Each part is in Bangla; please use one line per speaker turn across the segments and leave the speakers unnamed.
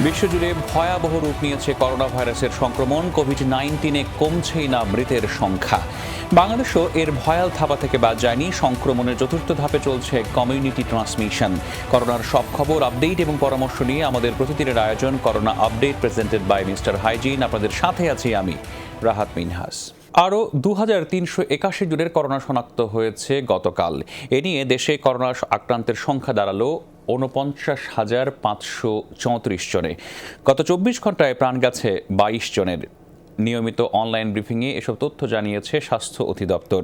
বিশ্বজুড়ে ভয়াবহ রূপ নিয়েছে করোনা ভাইরাসের সংক্রমণ। কোভিড-19-এ কমছেই না মৃতের সংখ্যা। বাংলাদেশও এর ভয়াল থাবা থেকে বাদ যায়নি। সংক্রমণের চতুর্থ ধাপে চলছে কমিউনিটি ট্রান্সমিশন। করোনার সব খবর, আপডেট এবং পরামর্শ নিয়ে আমাদের প্রতিদিনের আয়োজন corona update, presented by mister hygiene. আপনাদের সাথে আছি আমি, রাহাত মিনহাস। আরও 2381 জনের করোনা শনাক্ত হয়েছে গতকাল। এ নিয়ে দেশে করোনা আক্রান্তের সংখ্যা দাঁড়ালো 49,534 জনে। গত 24 ঘন্টায় প্রাণ গেছে 22 জনের। নিয়মিত অনলাইন ব্রিফিংয়ে এসব তথ্য জানিয়েছে স্বাস্থ্য অধিদপ্তর।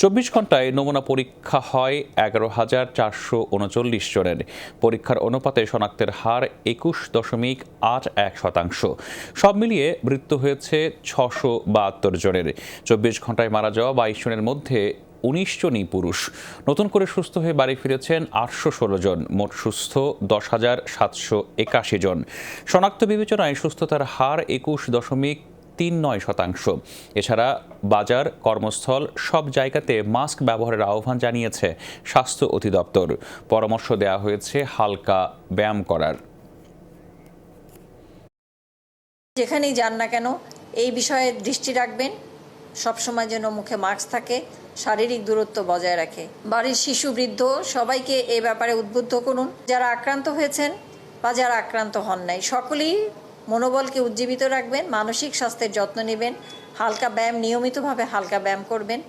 24 ঘন্টায় নমুনা পরীক্ষা হয় 11,439 জনের। পরীক্ষার অনুপাতে শনাক্তের হার 21.81%। সব মিলিয়ে মৃত্যু হয়েছে 672 জনের। 24 ঘন্টায় মারা যাওয়া 22 জনের মধ্যে 19 জনই পুরুষ। নতুন করে সুস্থ হয়ে বাড়ি ফিরেছেন 816 জন। মোট সুস্থ 10,781 জন। শনাক্ত বিবেচনায় সুস্থতার হার 21.39%। এছাড়া বাজার, কর্মস্থল সব জায়গাতে মাস্ক ব্যবহারের আহ্বান জানিয়েছে স্বাস্থ্য অধিদপ্তর। পরামর্শ দেওয়া হয়েছে হালকা ব্যায়াম করার।
যেখানেই যান না কেন এই বিষয়ে দৃষ্টি রাখবেন। সবসময় যেন মুখে মাস্ক থাকে, শারীরিক দূরত্ব বজায় রাখে। বাড়ির শিশু, বৃদ্ধ সবাইকে এ ব্যাপারে উদ্বুদ্ধ করুন। যারা আক্রান্ত হয়েছেন বা যারা আক্রান্ত হন নাই, সকলেই মনোবলকে উজ্জীবিত রাখবেন, মানসিক স্বাস্থ্যের যত্ন নেবেন, হালকা ব্যায়াম, নিয়মিতভাবে হালকা ব্যায়াম করবেন।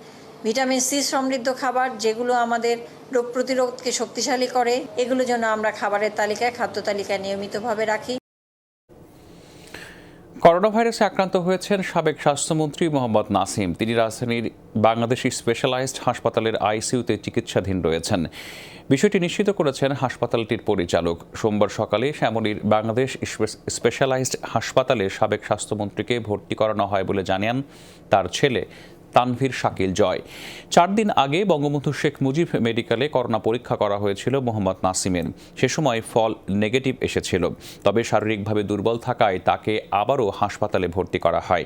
ভিটামিন সি সমৃদ্ধ খাবার, যেগুলো আমাদের রোগ প্রতিরোধকে শক্তিশালী করে, এগুলো যেন আমরা খাবারের তালিকায়, খাদ্য তালিকায় নিয়মিতভাবে রাখি।
করোনা ভাইরাসে আক্রান্ত হয়েছেন সাবেক স্বাস্থ্যমন্ত্রী মোহাম্মদ নাসিম। তিনি রাজধানীর বাংলাদেশি স্পেশালাইজড হাসপাতালের আইসিইউতে চিকিৎসাধীন রয়েছেন। বিষয়টি নিশ্চিত করেছেন হাসপাতালটির পরিচালক। সোমবার সকালে শ্যামলীর বাংলাদেশ স্পেশালাইজড হাসপাতালে সাবেক স্বাস্থ্যমন্ত্রীকে ভর্তি করানো হয় বলে জানান তার ছেলে তানভীর শাকিল জয়। 4 দিন আগে বঙ্গবন্ধু শেখ মুজিব মেডিকেলে করোনা পরীক্ষা করা হয়েছিল মোহাম্মদ নাসিমের। সে সময় ফল নেগেটিভ এসেছিল। তবে শারীরিকভাবে দুর্বল থাকায় তাকে আবারও হাসপাতালে ভর্তি করা হয়।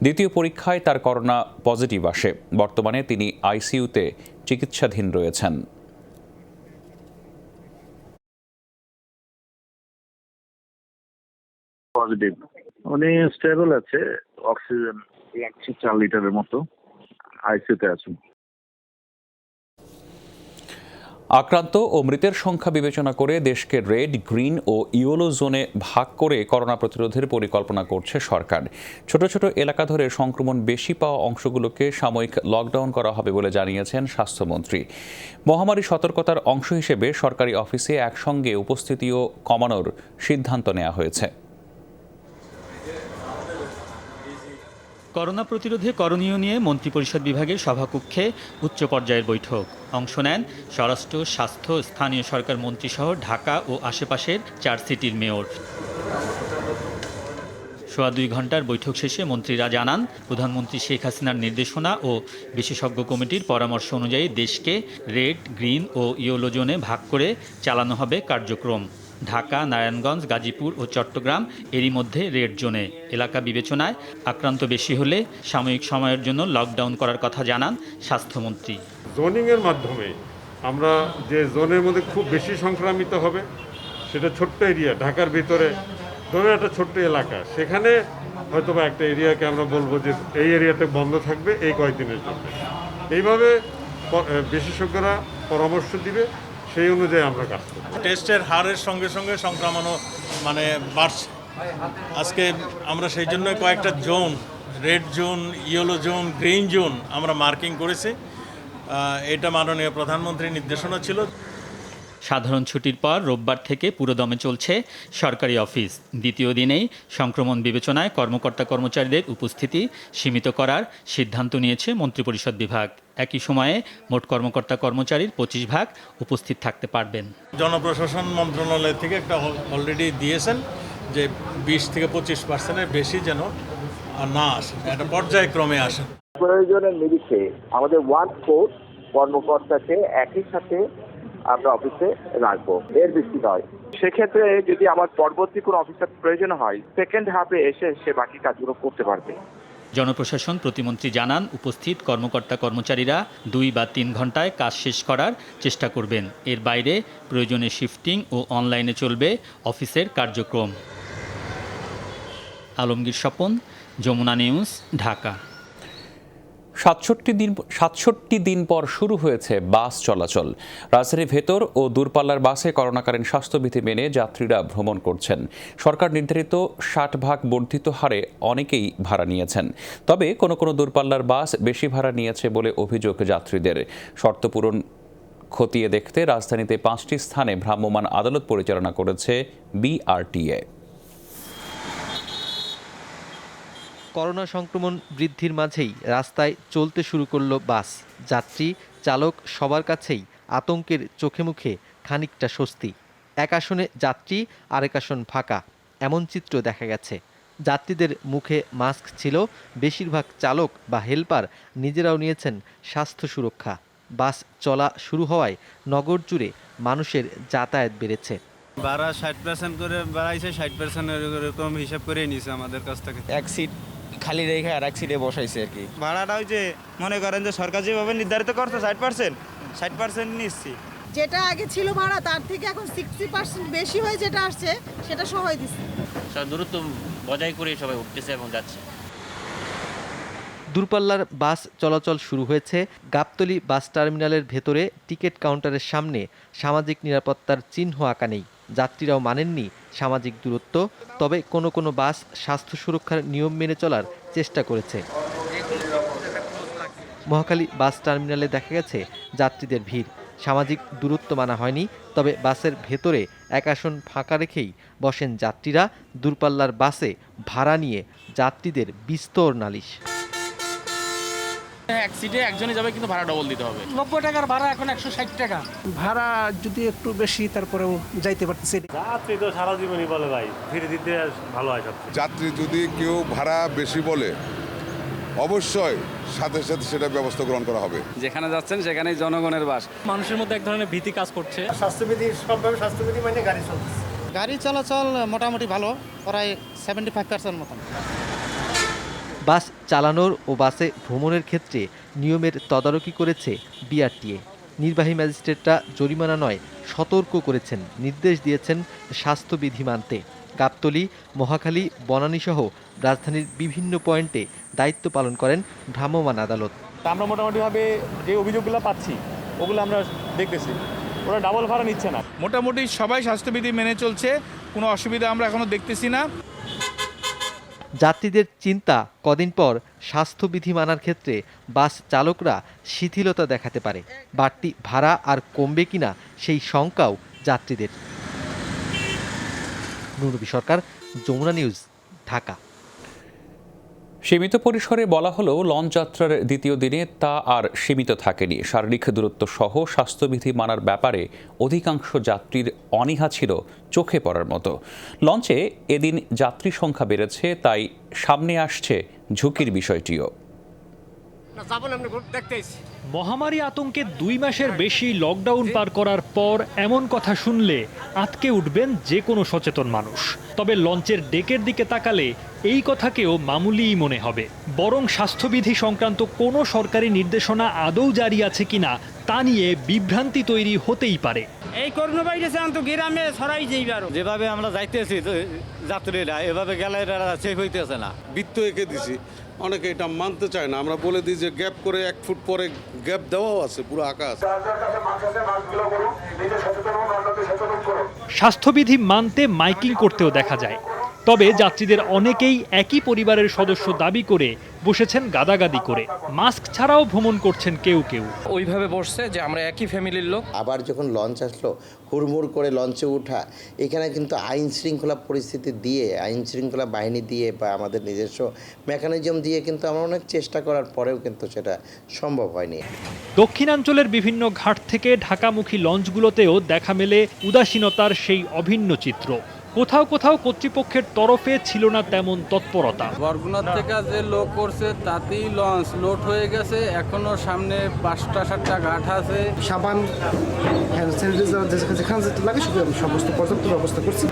দ্বিতীয় পরীক্ষায় তার করোনা পজিটিভ আসে। বর্তমানে তিনি আইসিইউতে চিকিৎসাধীন রয়েছেন।
পজিটিভ, উনি স্টেবল আছে, অক্সিজেন লাগছে 4 লিটারের মতো, আইসিইউতে আছেন।
আক্রান্ত ও মৃতের সংখ্যা বিবেচনা করে দেশকে রেড, গ্রিন ও ইয়েলো জোনে ভাগ করে করোনা প্রতিরোধের পরিকল্পনা করছে সরকার। ছোট ছোট এলাকা ধরে সংক্রমণ বেশি পাওয়া অংশগুলোকে সাময়িক লকডাউন করা হবে বলে জানিয়েছেন স্বাস্থ্যমন্ত্রী। মহামারী সতর্কতার অংশ হিসেবে সরকারি অফিসে একসঙ্গে উপস্থিতিও কমানোর সিদ্ধান্ত নেওয়া হয়েছে।
করোনা প্রতিরোধে করণীয় নিয়ে মন্ত্রিপরিষদ বিভাগের সভাকক্ষে উচ্চ পর্যায়ের বৈঠক। অংশ নেন স্বরাষ্ট্র, স্বাস্থ্য, স্থানীয় সরকার মন্ত্রীসহ ঢাকা ও আশেপাশের 4 সিটির মেয়র। সোয়া 2 ঘন্টার বৈঠক শেষে মন্ত্রীরা জানান, প্রধানমন্ত্রী শেখ হাসিনার নির্দেশনা ও বিশেষজ্ঞ কমিটির পরামর্শ অনুযায়ী দেশকে রেড, গ্রিন ও ইয়েলো জোনে ভাগ করে চালানো হবে কার্যক্রম। ঢাকা, নারায়ণগঞ্জ, গাজীপুর ও চট্টগ্রাম এরই মধ্যে রেড জোনে। এলাকা বিবেচনায় আক্রান্ত বেশি হলে সাময়িক সময়ের জন্য লকডাউন করার কথা জানান স্বাস্থ্যমন্ত্রী।
জোনিংয়ের মাধ্যমে আমরা যে জোনের মধ্যে খুব বেশি সংক্রামিত হবে, সেটা ছোট্ট এরিয়া, ঢাকার ভিতরে ধরুন একটা ছোট্ট এলাকা, সেখানে হয়তো বা একটা এরিয়াকে আমরা বলবো যে এই এরিয়াতে বন্ধ থাকবে এই কয়েকদিনের জন্য। এইভাবে বিশেষজ্ঞরা পরামর্শ দিবে, সেই অনুযায়ী আমরা কাজ করব।
টেস্টের হারের সঙ্গে সঙ্গে সংক্রমণও বাড়ছে। আজকে আমরা সেই জন্য কয়েকটা zone, red zone, yellow zone, green zone আমরা মার্কিং করেছি। এটা মাননীয় প্রধানমন্ত্রীর নির্দেশনা ছিল।
সাধারণ ছুটির পর রোববার থেকে পুরোদমে চলছে সরকারি অফিস। দ্বিতীয় দিনেই সংক্রমণ বিবেচনায় কর্মকর্তা কর্মচারীদের উপস্থিতি সীমিত করার সিদ্ধান্ত নিয়েছে মন্ত্রিপরিষদ বিভাগ। একই সময়ে মোট কর্মকর্তা কর্মচারীর 25 ভাগ উপস্থিত থাকতে পারবেন।
জনপ্রশাসন মন্ত্রণালয় থেকে একটা অলরেডি দিয়েছেন যে 20 থেকে 25% বেশি যেন না আসে, একটা পর্যায়ক্রমে আসে।
প্রয়োজনের নিরিখে আমাদের 1/4 কর্মকর্তাকে একই সাথে আমরা অফিসে রাখবো, এর বেশি নয়। সেক্ষেত্রে যদি আমার পরবর্তী কোনো অফিসার প্রয়োজন হয়, সেকেন্ড হাফে এসে সে বাকি কাজগুলো করতে পারবে।
জনপ্রশাসন প্রতিমন্ত্রী জানান, উপস্থিত কর্মকর্তা কর্মচারীরা 2 বা 3 ঘন্টায় কাজ শেষ করার চেষ্টা করবেন। এর বাইরে প্রয়োজনে শিফটিং ও অনলাইনে চলবে অফিসের কার্যক্রম। আলমগীর স্বপন, যমুনা নিউজ, ঢাকা।
৬৭ দিন পর শুরু হয়েছে বাস চলাচল। রাজধানীর ভেতর ও দূরপাল্লার বাসে করোনাকালীন স্বাস্থ্যবিধি মেনে যাত্রীরা ভ্রমণ করছেন। সরকার নির্ধারিত ৬০ বর্ধিত হারে অনেকেই ভাড়া নিয়েছেন। তবে কোনো কোনো দূরপাল্লার বাস বেশি ভাড়া নিয়েছে বলে অভিযোগ যাত্রীদের। শর্ত পূরণ খতিয়ে দেখতে রাজধানীতে ৫টি স্থানে ভ্রাম্যমাণ আদালত পরিচালনা করেছে বিআরটিএ।
করোনা সংক্রমণ বৃদ্ধির মাঝেই রাস্তায় চলতে শুরু করলো বাস। যাত্রী, চালক সবার কাছেই আতঙ্কের চোখে মুখে খানিকটা স্বস্তি। এক আসনে যাত্রী, আরেক আসন ফাঁকা, এমন চিত্র দেখা গেছে। যাত্রীদের মুখে মাস্ক ছিল, বেশিরভাগ চালক বা হেলপার নিজেরাও নিয়েছেন স্বাস্থ্য সুরক্ষা। বাস চলা শুরু হওয়ায় নগর জুড়ে মানুষের যাতায়াত বেড়েছে।
ভাড়া 60% করে বাড়াইছে, 60% এরকম হিসাব করে নিছে আমাদের কাছ থেকে।
এক সিট খালি রেখে আর এক সিটে বসাইছে আর কি।
ভাড়াটা ওই যে মনে করেন যে সরকার যেভাবে নির্ধারিত করছে 60% নিচ্ছি।
যেটা আগে ছিল ভাড়া তার থেকে এখন 60% বেশি হয়ে যেটা আসছে সেটা সবাই দিচ্ছে।
দূরত্ব বজায় করে সবাই উঠতেছে এবং যাচ্ছে।
দূরপাল্লার বাস চলাচল শুরু হয়েছে। গাবতলী বাস টার্মিনালের ভেতরে টিকিট কাউন্টারের সামনে সামাজিক নিরাপত্তার চিহ্ন আঁকা নেই। যাত্রীরাও মানেননি সামাজিক দূরত্ব। তবে কোনো কোনো বাস স্বাস্থ্য সুরক্ষার নিয়ম মেনে চলার চেষ্টা করেছে। মহাখালী বাস টার্মিনালে দেখা গেছে যাত্রীদের ভিড়। সামাজিক দূরত্ব মানা হয়নি, তবে বাসের ভেতরে এক আসন ফাঁকা রেখেই বসেন যাত্রীরা। দূরপাল্লার বাসে ভাড়া নিয়ে যাত্রীদের বিস্তর নালিশ।
এক সিটে একজনই যাবে, কিন্তু ভাড়া ডবল দিতে হবে।
90 টাকার ভাড়া এখন 160 টাকা।
ভাড়া যদি একটু বেশি তারপরেও যাইতে পারতেছে।
যাত্রী তো সারা জীবনই বলে ভাই ফিরে দিতে ভালো হয় সবচেয়ে।
যাত্রী যদি কেউ ভাড়া বেশি বলে অবশ্যই সাথে সাথে সেটা ব্যবস্থা গ্রহণ করা হবে।
যেখানে যাচ্ছেন সেখানেই জনগণের বাস।
মানুষের মধ্যে এক ধরনের ভীতি কাজ করছে।
স্বাস্থ্যবিধি সবভাবে স্বাস্থ্যবিধি মানে গাড়ি চলছে।
গাড়ি চলাচল মোটামুটি ভালো, প্রায় 75% মতন।
বাস চালানোর ও বাসে ভ্রমণের ক্ষেত্রে নিয়মের তদারকি করেছে বিআরটিএ। নির্বাহী ম্যাজিস্ট্রেটরা জরিমানা নয়, সতর্ক করেছেন, নির্দেশ দিয়েছেন স্বাস্থ্যবিধি মানতে। গাবতলী, মহাখালী, বনানীসহ রাজধানীর বিভিন্ন পয়েন্টে দায়িত্ব পালন করেন ভ্রাম্যমাণ আদালত।
আমরা মোটামুটিভাবে যে অভিযোগগুলো পাচ্ছি ওগুলো আমরা দেখতেছি, ওরা ডাবল ভাড়া নিচ্ছে না।
মোটামুটি সবাই স্বাস্থ্যবিধি মেনে চলছে, কোনো অসুবিধা আমরা এখনো দেখতেছি না।
যাত্রীদের চিন্তা, কদিন পর স্বাস্থ্যবিধি মানার ক্ষেত্রে বাস চালকরা শিথিলতা দেখাতে পারে। বাড়তি ভাড়া আর কমবে কিনা সেই শঙ্কাও যাত্রীদের। নুরনবী সরকার, যমুনা নিউজ, ঢাকা।
সীমিত পরিসরে বলা হলেও লঞ্চ যাত্রার দ্বিতীয় দিনে তা আর সীমিত থাকেনি। শারীরিক দূরত্ব সহ স্বাস্থ্যবিধি মানার ব্যাপারে অধিকাংশ যাত্রীর অনীহা ছিল চোখে পড়ার মতো। লঞ্চে এদিন যাত্রী সংখ্যা বেড়েছে, তাই সামনে আসছে ঝুঁকির বিষয়টিও।
মহামারী আতঙ্কে 2 মাসের বেশি লকডাউন পার করার পর এমন কথা শুনলে আঁতকে উঠবেন যে কোনো সচেতন মানুষ। তবে লঞ্চের ডেকের দিকে তাকালে এই কথাকেও মামুলিই মনে হবে। বরং স্বাস্থ্যবিধি সংক্রান্ত কোনো সরকারি নির্দেশনা আদৌ জারি আছে কিনা তা নিয়ে বিভ্রান্তি তৈরি হতেই পারে।
এই করোনা ভাইরাসে আন্ত গ্রামে ছড়াই যাইবার।
যেভাবে আমরা যাইতেছি যাত্রীরা এভাবে গেলে সেফ হইতেছে না।
বৃত্ত এঁকে দিছি, অনেকে এটা মানতে চায় না। আমরা বলে দিই যে গ্যাপ করে 1 ফুট পরে গ্যাপ দেওয়াও আছে, পুরো আঁকা আছে।
স্বাস্থ্যবিধি মানতে মাইকিং করতেও দেখা যায়। তবে যাত্রীদের অনেকেই একই পরিবারের সদস্য দাবি করে বসেছেন গাদাগাদি করে। মাস্ক ছাড়াও ভ্রমণ করছেন কেউ কেউ।
ওইভাবে বসছে যে আমরা একই ফ্যামিলির লোক।
আবার যখন লঞ্চ আসলো, হুড়মুড় করে লঞ্চে ওঠা, এখানে কিন্তু আইন শৃঙ্খলা পরিস্থিতি দিয়ে, আইন শৃঙ্খলা বাহিনী দিয়ে বা আমাদের নিজস্ব মেকানিজম দিয়ে কিন্তু আমরা অনেক চেষ্টা করার পরেও কিন্তু সেটা সম্ভব হয়নি।
দক্ষিণাঞ্চলের বিভিন্ন ঘাট থেকে ঢাকামুখী লঞ্চগুলোতেও দেখা মেলে উদাসীনতার সেই অভিন্ন চিত্র। কোথাও কোথাও কর্তৃপক্ষের তরফে ছিল না তেমন তৎপরতা।
বরগুনার থেকে যে লোক করছে তাতেই লঞ্চ লোড হয়ে গেছে। এখনো সামনে 5টা-7টা ঘাট আছে।
সাবান, হ্যান্ড স্যানিটাইজার যেখানে যেটা লাগে সমস্ত পর্যাপ্ত ব্যবস্থা করছি।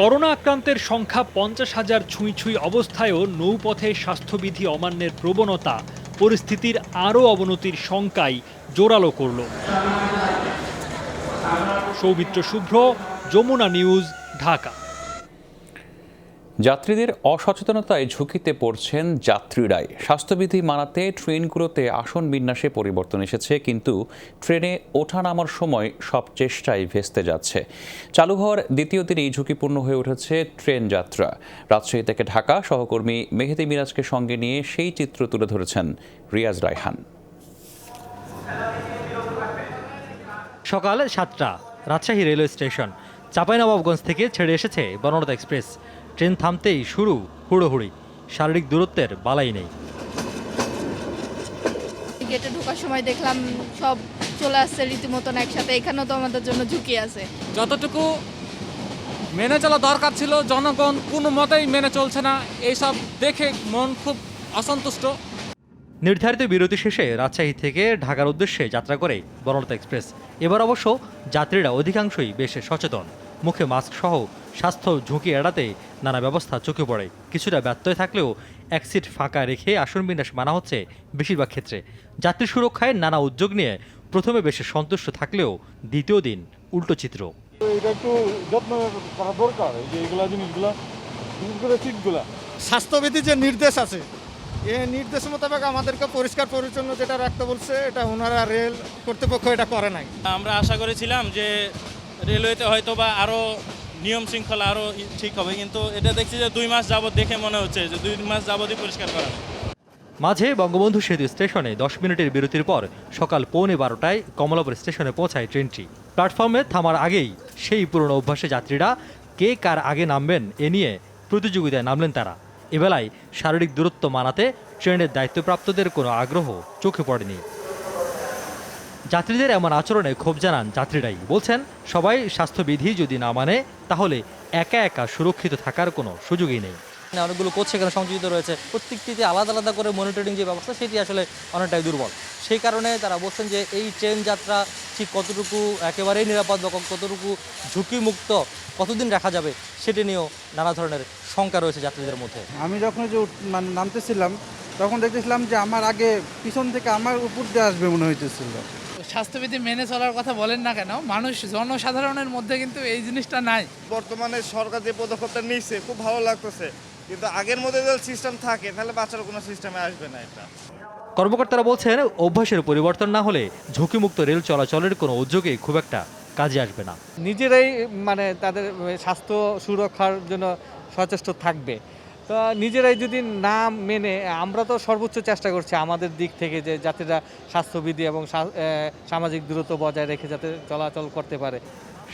করোনা আক্রান্তের সংখ্যা 50,000 ছুঁই অবস্থায়ও নৌপথে স্বাস্থ্যবিধি অমান্যের প্রবণতা পরিস্থিতির আরও অবনতির শঙ্কাই জোরালো করল। সৌমিত্র শুভ্র, যমুনা নিউজ, ঢাকা।
যাত্রীদের অসচেতনতায় ঝুঁকিতে পড়ছেন যাত্রীরাই। স্বাস্থ্যবিধি মানাতে ট্রেনগুলোতে আসন বিন্যাসে পরিবর্তন এসেছে, কিন্তু ট্রেনে ওঠা-নামার সময় সব চেষ্টাই ভেস্তে যাচ্ছে। চালু হওয়ার দ্বিতীয় দিনেই ঝুঁকিপূর্ণ হয়ে উঠেছে ট্রেন যাত্রা। রাজশাহী থেকে ঢাকা সহকর্মী মেহেদি মিরাজকে সঙ্গে নিয়ে সেই চিত্র তুলে ধরেছেন রিয়াজ রায়হান।
সকাল 7টা, রাজশাহী রেলওয়ে স্টেশন। চাঁপাইনবাবগঞ্জ থেকে ছেড়ে এসেছে বনলতা এক্সপ্রেস। ট্রেন থামতেই শুরু হুড়োহুড়ি, শারীরিক দূরত্বের বালাই নেই।
গেটে ঢোকার সময় দেখলাম সব চলে আসছে রীতিমতন একসাথে। এখানেও তো আমাদের জন্য ঝুঁকি আছে।
যতটুকু মেনে চলা দরকার ছিল জনগণ কোনো মতেই মেনে চলছে না। এইসব দেখে মন খুব অসন্তুষ্ট।
নির্ধারিত বিরতি শেষে রাজশাহী থেকে ঢাকার উদ্দেশ্যে যাত্রা করে বনলতা এক্সপ্রেস। এবার অবশ্য যাত্রীরা অধিকাংশই বেশ সচেতন। মুখে মাস্ক সহ স্বাস্থ্য ঝুঁকি এড়াতে নানা ব্যবস্থা চোখে পড়ে। কিছুটা ব্যত্যয় থাকলেও এক সিট ফাঁকা রেখে আসন বিন্যাস মানা হচ্ছে বেশিরভাগ ক্ষেত্রে। যাত্রী সুরক্ষায় নানা উদ্যোগ নিয়ে প্রথমে বেশ সন্তুষ্ট থাকলেও দ্বিতীয় দিন উল্টো চিত্র।
এটা একটু যত্ন করা দরকার, যে এগুলা জিনিসগুলা সিটগুলা।
স্বাস্থ্যবিধির যে নির্দেশ আছে, এই নির্দেশ মোতাবেক আমাদেরকে পরিষ্কার পরিচ্ছন্ন যেটা রাখতে বলছে, এটা ওনারা রেল কর্তৃপক্ষ এটা করে নাই।
আমরা আশা করেছিলাম যে রেলওয়েতে হয়তো বা আরও নিয়ম শৃঙ্খলা আরও ঠিক হবে, কিন্তু এটা দেখছি যে 2 মাস যাবত দেখে মনে হচ্ছে যে 2 মাস যাবতই পরিষ্কার করা।
মাঝে বঙ্গবন্ধু সেতু স্টেশনে 10 মিনিটের বিরতির পর সকাল 11:15টায় কমলাপুর স্টেশনে পৌঁছায় ট্রেনটি। প্ল্যাটফর্মে থামার আগেই সেই পুরনো অভ্যাসে যাত্রীরা কে কার আগে নামবেন এ নিয়ে প্রতিযোগিতায় নামলেন তারা। এবেলায় শারীরিক দূরত্ব মানাতে ট্রেনের দায়িত্বপ্রাপ্তদের কোনো আগ্রহ চোখে পড়েনি। যাত্রীদের এমন আচরণে ক্ষোভ জানান যাত্রীরাই। বলছেন, সবাই স্বাস্থ্যবিধি যদি না মানে তাহলে একা একা সুরক্ষিত থাকার কোনো সুযোগই নেই।
অনেকগুলো কোচ সেখানে সংযোজিত রয়েছে, প্রত্যেকটিতে আলাদা আলাদা করে মনিটরিং যে ব্যবস্থা সেটি আসলে অনেকটাই দুর্বল। সেই কারণে তারা বলছেন যে এই ট্রেন যাত্রা ঠিক কতটুকু একেবারেই নিরাপদ বা কতটুকু ঝুঁকিমুক্ত কতদিন রাখা যাবে সেটি নিয়েও নানা ধরনের শঙ্কা রয়েছে যাত্রীদের মধ্যে।
আমি যখন যে নামতেছিলাম তখন দেখতেছিলাম যে আমার আগে পিছন থেকে আমার উপর দিয়ে আসবে মনে হইতেছিল।
স্বাস্থ্যবিধি মেনে চলার কথা বলেন না কেন, মানুষ জনসাধারণের মধ্যে কিন্তু এই জিনিসটা নাই।
বর্তমানে সরকার যে পদক্ষেপটা নিচ্ছে খুব ভালো লাগতেছে, কিন্তু আগের মধ্যে যদি সিস্টেম থাকে তাহলে বাচ্চারা কোনো সিস্টেমে আসবে না। এটা
কর্মকর্তারা বলছেন, অভ্যাসের পরিবর্তন না হলে ঝুঁকিমুক্ত রেল চলাচলের কোনো উদ্যোগই খুব একটা কাজে আসবে না।
নিজেরাই তাদের স্বাস্থ্য সুরক্ষার জন্য সচেষ্ট থাকবে। তো নিজেরাই যদি না মেনে, আমরা তো সর্বোচ্চ চেষ্টা করছি আমাদের দিক থেকে যে যাত্রীরা স্বাস্থ্যবিধি এবং সামাজিক দূরত্ব বজায় রেখে যাতে চলাচল করতে পারে।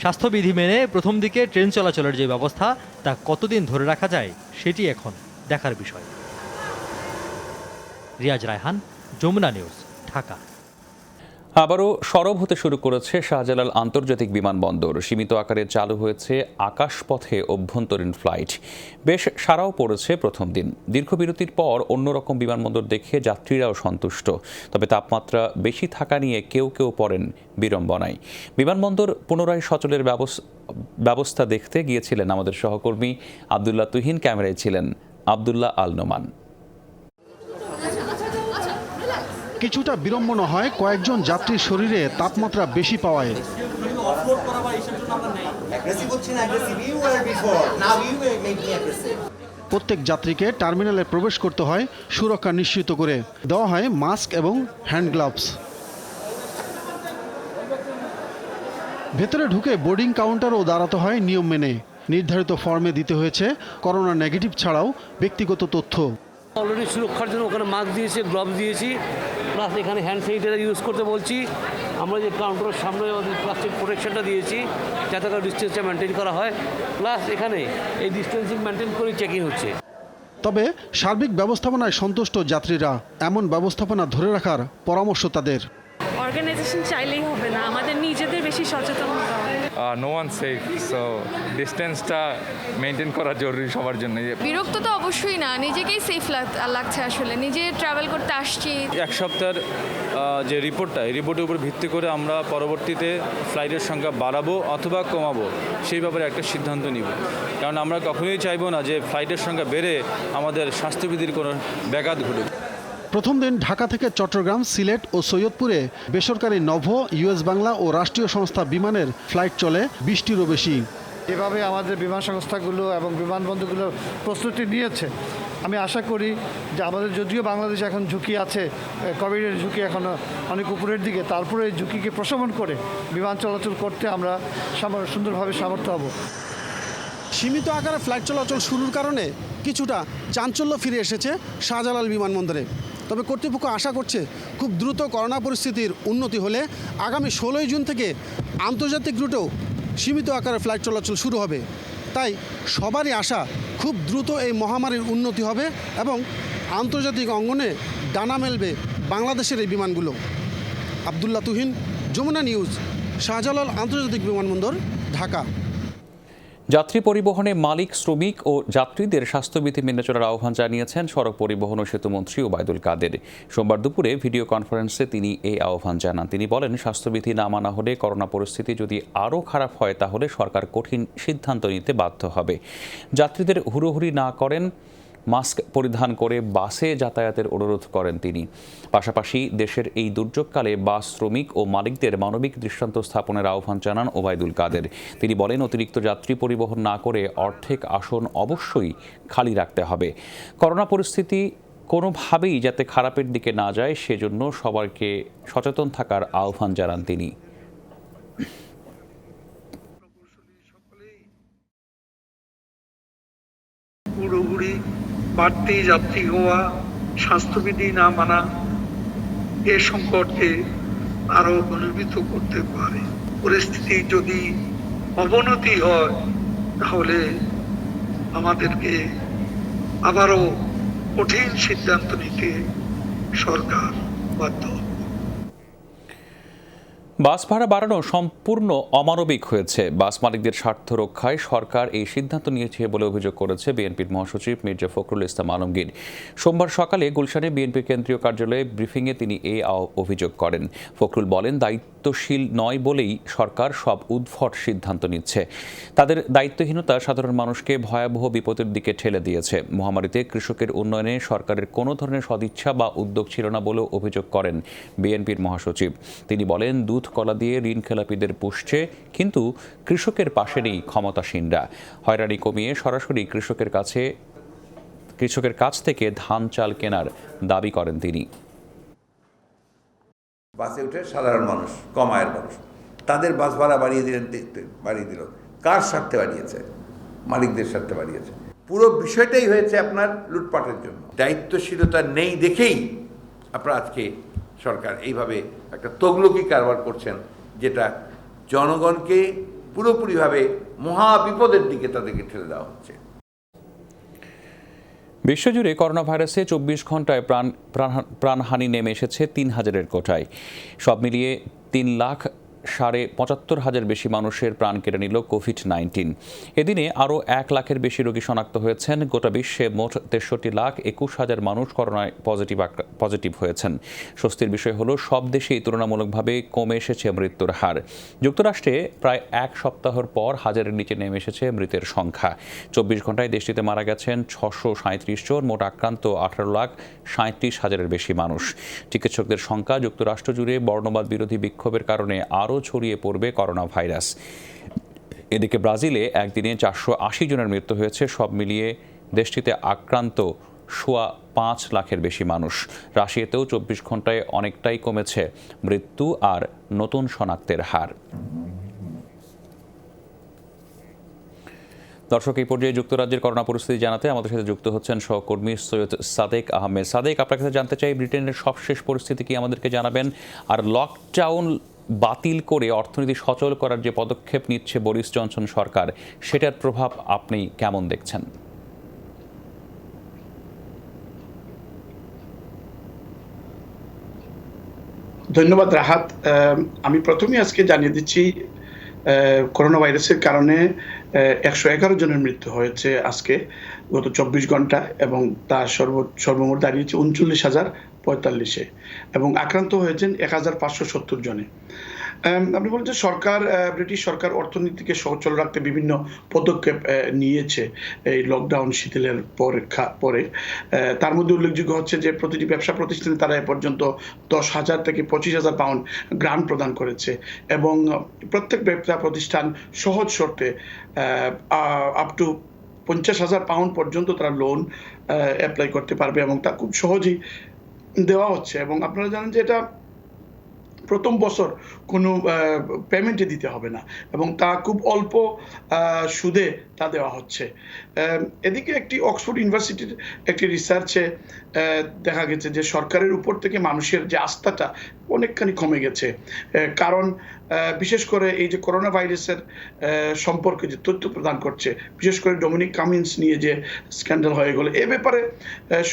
স্বাস্থ্যবিধি মেনে প্রথম দিকে ট্রেন চলাচলের যে ব্যবস্থা তা কতদিন ধরে রাখা যায় সেটি এখন দেখার বিষয়। রিয়াজ রায়হান, যমুনা নিউজ, ঢাকা।
আবারও সরব হতে শুরু করেছে শাহজালাল আন্তর্জাতিক বিমানবন্দর। সীমিত আকারে চালু হয়েছে আকাশপথে অভ্যন্তরীণ ফ্লাইট। বেশ সাড়াও পড়েছে প্রথম দিন। দীর্ঘ বিরতির পর অন্যরকম বিমানবন্দর দেখে যাত্রীরাও সন্তুষ্ট। তবে তাপমাত্রা বেশি থাকা নিয়ে কেউ কেউ পড়েন বিড়ম্বনায়। বিমানবন্দর পুনরায় সচলের ব্যবস্থা দেখতে গিয়েছিলেন আমাদের সহকর্মী আবদুল্লাহ তুহিন। ক্যামেরায় ছিলেন আবদুল্লাহ আল নোমান।
কিছুটা বিড়ম্বনা হয় কয়েকজন যাত্রীর শরীরে তাপমাত্রা বেশি পাওয়ায়। প্রত্যেক যাত্রীকে টার্মিনালে প্রবেশ করতে হয় সুরক্ষা নিশ্চিত করে। দেওয়া হয় মাস্ক এবং হ্যান্ড গ্লাভস। ভেতরে ঢুকে বোর্ডিং কাউন্টারও দাঁড়াতে হয় নিয়ম মেনে। নির্ধারিত ফর্মে দিতে হয়েছে করোনা নেগেটিভ ছাড়াও ব্যক্তিগত তথ্য।
অলরেডি সুরক্ষার জন্য ওখানে মাস্ক দিয়েছি, গ্লাভস দিয়েছি, প্লাস এখানে হ্যান্ড স্যানিটাইজার ইউজ করতে বলছি। আমরা যে কাউন্টারের সামনে প্লাস্টিক প্রোটেকশনটা দিয়েছি যাতে করে ডিস্টেন্সটা মেনটেন করা হয়, প্লাস এখানে এই ডিস্টেন্সিং মেনটেন করে চেকিং হচ্ছে।
তবে সার্বিক ব্যবস্থাপনায় সন্তুষ্ট যাত্রীরা। এমন ব্যবস্থাপনা ধরে রাখার পরামর্শ তাদের।
অর্গানাইজেশন চাইলেই হবে না, আমাদের নিজেদের বেশি সচেতন হতে হবে।
নো ওয়ান সেফ, সো ডিস্টেন্সটা মেনটেন করা জরুরি সবার জন্য।
বিরক্ত তো অবশ্যই না, নিজেকেই সেফ লাগছে। আসলে নিজে ট্রাভেল করতে আসছি।
এক সপ্তাহের যে রিপোর্টটা, এই রিপোর্টের উপর ভিত্তি করে আমরা পরবর্তীতে ফ্লাইটের সংখ্যা বাড়াবো অথবা কমাবো সেই ব্যাপারে একটা সিদ্ধান্ত নিব। কারণ আমরা কখনোই চাইবো না যে ফ্লাইটের সংখ্যা বেড়ে আমাদের স্বাস্থ্যবিধির কোনো ব্যাঘাত ঘটুক।
প্রথম দিন ঢাকা থেকে চট্টগ্রাম, সিলেট ও সৈয়দপুরে বেসরকারি নভো, ইউএস বাংলা ও রাষ্ট্রীয় সংস্থা বিমানের ফ্লাইট চলে 20টিরও বেশি।
এভাবে আমাদের বিমান সংস্থাগুলো এবং বিমানবন্দরগুলো প্রস্তুতি নিয়েছে, আমি আশা করি যে আমাদের যদিও বাংলাদেশে এখন ঝুঁকি আছে, কোভিডের ঝুঁকি এখনও অনেক উপরের দিকে, তারপরে এই ঝুঁকিকে প্রশমন করে বিমান চলাচল করতে আমরা সুন্দরভাবে সামর্থ্য হব।
সীমিত আকারে ফ্লাইট চলাচল শুরুর কারণে কিছুটা চাঞ্চল্য ফিরে এসেছে শাহজালাল বিমানবন্দরে। তবে কর্তৃপক্ষ আশা করছে খুব দ্রুত করোনা পরিস্থিতির উন্নতি হলে আগামী 16 জুন থেকে আন্তর্জাতিক রুটেও সীমিত আকারে ফ্লাইট চলাচল শুরু হবে। তাই সবারই আশা খুব দ্রুত এই মহামারীর উন্নতি হবে এবং আন্তর্জাতিক অঙ্গনে ডানা মেলবে বাংলাদেশের এই বিমানগুলো। আবদুল্লাহ তুহিন, যমুনা নিউজ, শাহজালাল আন্তর্জাতিক বিমানবন্দর, ঢাকা।
যাত্রী পরিবহনে মালিক, শ্রমিক ও যাত্রীদের স্বাস্থ্যবিধি মেনে চলার আহ্বান জানিয়েছেন সড়ক পরিবহন ও সেতুমন্ত্রী ওবায়দুল কাদের। সোমবার দুপুরে ভিডিও কনফারেন্সে তিনি এই আহ্বান জানান। তিনি বলেন, স্বাস্থ্যবিধি না মানা হলে করোনা পরিস্থিতি যদি আরও খারাপ হয় তাহলে সরকার কঠিন সিদ্ধান্ত নিতে বাধ্য হবে। যাত্রীদের হুড়োহুড়ি না করেন, মাস্ক পরিধান করে বাসে যাতায়াতের অনুরোধ করেন তিনি। পাশাপাশি দেশের এই দুর্যোগকালে বাস শ্রমিক ও মালিকদের মানবিক দৃষ্টান্ত স্থাপনের আহ্বান জানান ওবায়দুল কাদের। তিনি বলেন, অতিরিক্ত যাত্রী পরিবহন না করে অর্ধেক আসন অবশ্যই খালি রাখতে হবে। করোনা পরিস্থিতি কোনোভাবেই যাতে খারাপের দিকে না যায় সেজন্য সবাইকে সচেতন থাকার আহ্বান জানান তিনি।
পুরোপুরি বাড়তি যাত্রী হওয়া, স্বাস্থ্যবিধি না মানা এ সংকটকে আরো ঘনীভূত করতে পারে। পরিস্থিতি যদি অবনতি হয় তাহলে আমাদেরকে আবারও কঠিন সিদ্ধান্ত নিতে সরকার বাধ্য।
বাস ভাড়া বাড়ানো সম্পূর্ণ অমানবিক হয়েছে। বাস মালিকদের স্বার্থ রক্ষায় সরকার এই সিদ্ধান্ত নিয়েছে বলে অভিযোগ করেছে বিএনপির মহাসচিব মির্জা ফখরুল ইসলাম আলমগীর। সোমবার সকালে গুলশানে বিএনপির কেন্দ্রীয় কার্যালয়ে ব্রিফিংয়ে তিনি এই অভিযোগ করেন। ফখরুল বলেন, দায়িত্বশীল নয় বলেই সরকার সব উদ্ভট সিদ্ধান্ত নিচ্ছে। তাদের দায়িত্বহীনতা সাধারণ মানুষকে ভয়াবহ বিপদের দিকে ঠেলে দিয়েছে। মহামারীতে কৃষকের উন্নয়নে সরকারের কোনো ধরনের সদিচ্ছা বা উদ্যোগ ছিল না বলেও অভিযোগ করেন বিএনপির মহাসচিব। তিনি বলেন, দুধ কলা দিয়ে ঋণ খেলাপিদের পুষছে, কিন্তু কৃষকের পাশে নেই ক্ষমতাসীনরা। হয়রানি কমিয়ে সরাসরি কৃষকের কাছ থেকে ধান চাল কেনার দাবি করেন তিনি।
বাসে উঠে সাধারণ মানুষ, কম আয়ের মানুষ, তাদের বাস ভাড়া বাড়িয়ে দিল। কার স্বার্থে বাড়িয়েছে? মালিকদের স্বার্থে বাড়িয়েছে। পুরো বিষয়টাই হয়েছে আপনার লুটপাটের জন্য। দায়িত্বশীলতা নেই দেখেই আপনারা আজকে সরকার এইভাবে একটা তগলকি কারবার করছেন, যেটা জনগণকে পুরোপুরিভাবে মহা বিপদের দিকে তাদেরকে ঠেলে দেওয়া হচ্ছে।
বিশ্বজুড়ে করোনা ভাইরাসে 24 ঘন্টায় প্রাণহানি নেমে এসেছে 3000-এর কোঠায়। সব মিলিয়ে 3,75,000 বেশি মানুষের প্রাণ কেড়ে নিল কোভিড-19। এদিনে আরও 1 লাখের বেশি রোগী শনাক্ত হয়েছেন। গোটা বিশ্বে মোট 63,21,000 মানুষ করোনায় পজিটিভ হয়েছেন। স্বস্তির বিষয় হলো, সব দেশেই তুলনামূলকভাবে কমে এসেছে মৃত্যুর হার। যুক্তরাষ্ট্রে প্রায় 1 সপ্তাহের পর 1000-এর নিচে নেমে এসেছে মৃতের সংখ্যা। 24 ঘন্টায় দেশটিতে মারা গেছেন 637 জন। মোট আক্রান্ত 18,37,000-এর বেশি মানুষ। চিকিৎসকদের সংখ্যা যুক্তরাষ্ট্র জুড়ে বর্ণবাদ বিরোধী বিক্ষোভের কারণে আরও ছড়িয়ে পড়বে করোনা ভাইরাস। এদিকে ব্রাজিলে একদিনে 480 জনের মৃত্যু হয়েছে। সব মিলিয়ে দেশটিতে আক্রান্ত 5 লাখের বেশি মানুষ। রাশিয়াতেও 24 ঘন্টায় অনেকটাই কমেছে মৃত্যু আর নতুন শনাক্তের হার। দর্শক, এই পর্যায়ে যুক্তরাজ্যের করোনা পরিস্থিতি জানাতে আমাদের সাথে যুক্ত হচ্ছেন সহকর্মী সৈয়দ সাদেক আহমেদ। সাদেক, আপনার কাছে জানতে চাই, ব্রিটেনের সবশেষ পরিস্থিতি কি আমাদেরকে জানাবেন? আর লকডাউন বাতিল করে অর্থনীতি সচল করার যে পদক্ষেপ নিচ্ছে বরিস জনসন সরকার, সেটার প্রভাব আপনি কেমন দেখছেন?
ধন্যবাদ রাহাত। আমি প্রথমেই আজকে জানিয়ে দিচ্ছি, করোনা ভাইরাসের কারণে 111 জনের মৃত্যু হয়েছে আজকে গত 24 ঘন্টা, এবং তার সর্বমোট দাঁড়িয়েছে 39,045-এ, এবং আক্রান্ত হয়েছেন 1,570 জনে। আপনি বলেন যে সরকার, ব্রিটিশ সরকার অর্থনীতিকে সচল রাখতে বিভিন্ন পদক্ষেপ নিয়েছে এই লকডাউন শিথিলের পরে। তার মধ্যে উল্লেখযোগ্য হচ্ছে যে প্রতিটি ব্যবসা প্রতিষ্ঠানে তারা এ পর্যন্ত 10,000 থেকে 25,000 পাউন্ড গ্রান্ট প্রদান করেছে এবং প্রত্যেক ব্যবসা প্রতিষ্ঠান সহজ শর্তে আপ টু 50,000 পাউন্ড পর্যন্ত তারা লোন অ্যাপ্লাই করতে পারবে এবং তা খুব সহজেই দেওয়া হচ্ছে। এবং আপনারা জানেন যে এটা প্রথম বছর কোনো পেমেন্টে দিতে হবে না এবং তা খুব অল্প সুদে তা দেওয়া হচ্ছে। এদিকে একটি অক্সফোর্ড ইউনিভার্সিটির একটি রিসার্চে দেখা গেছে যে সরকারের উপর থেকে মানুষের যে আস্থাটা অনেকখানি কমে গেছে, কারণ বিশেষ করে এই যে করোনা ভাইরাসের সম্পর্কে যে তথ্য প্রদান করছে, বিশেষ করে ডোমিনিক কামিন্স নিয়ে যে স্ক্যান্ডাল হয়ে গেল, এ ব্যাপারে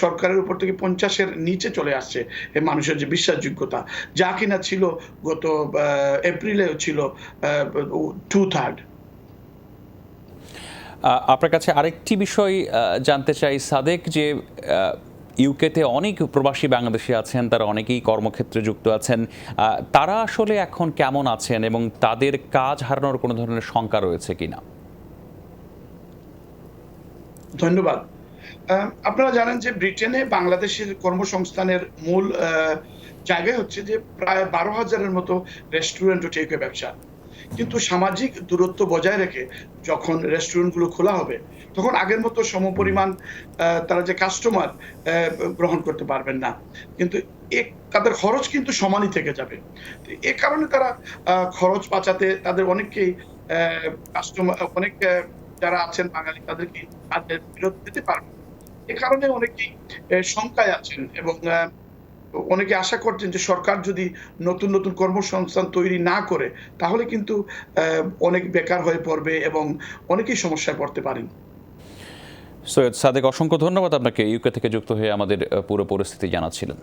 সরকারের উপর থেকে 50-এর নিচে চলে আসছে এই মানুষের যে বিশ্বাসযোগ্যতা, যা কিনা ছিল গত এপ্রিলেও ছিল 2/3।
আপনার কাছে আরেকটি বিষয় জানতে চাই সাদেক, যে ইউকেতে অনেক প্রবাসী বাংলাদেশি আছেন, তারা অনেকেই কর্মক্ষেত্রে যুক্ত আছেন। তারা আসলে এখন কেমন আছেন এবং তাদের কাজ হারানোর কোনো ধরনের শঙ্কা রয়েছে কিনা?
ধন্যবাদ। আপনারা জানেন যে ব্রিটেনে বাংলাদেশের কর্মসংস্থানের মূল জায়গায় হচ্ছে যে প্রায় 12,000-এর মতো রেস্টুরেন্ট ও টেকওয়ে ব্যবসা। কিন্তু সামাজিক দূরত্ব বজায় রেখে যখন রেস্টুরেন্টগুলো খোলা হবে তখন আগের মতো সমপরিমাণ তারা যে কাস্টমার গ্রহণ করতে পারবেন না, কিন্তু তাদের খরচ কিন্তু সমানই থেকে যাবে। এ কারণে তারা খরচ বাঁচাতে তাদের অনেককেই কাস্টমার যারা আছেন বাঙালি তাদেরকে তাদের ফেরত দিতে পারবে। এ কারণে অনেকেই শঙ্কায় আছেন এবং অনেকে আশা করছেন যে সরকার যদি নতুন নতুন কর্মসংস্থান তৈরি না করে তাহলে কিন্তু অনেক বেকার হয়ে পড়বে এবং অনেকেই সমস্যায় পড়তে পারেন।
সৈয়দ সাদেক, অসংখ্য ধন্যবাদ আপনাকে ইউকে থেকে যুক্ত হয়ে আমাদের পুরো পরিস্থিতি জানাচ্ছিলেন।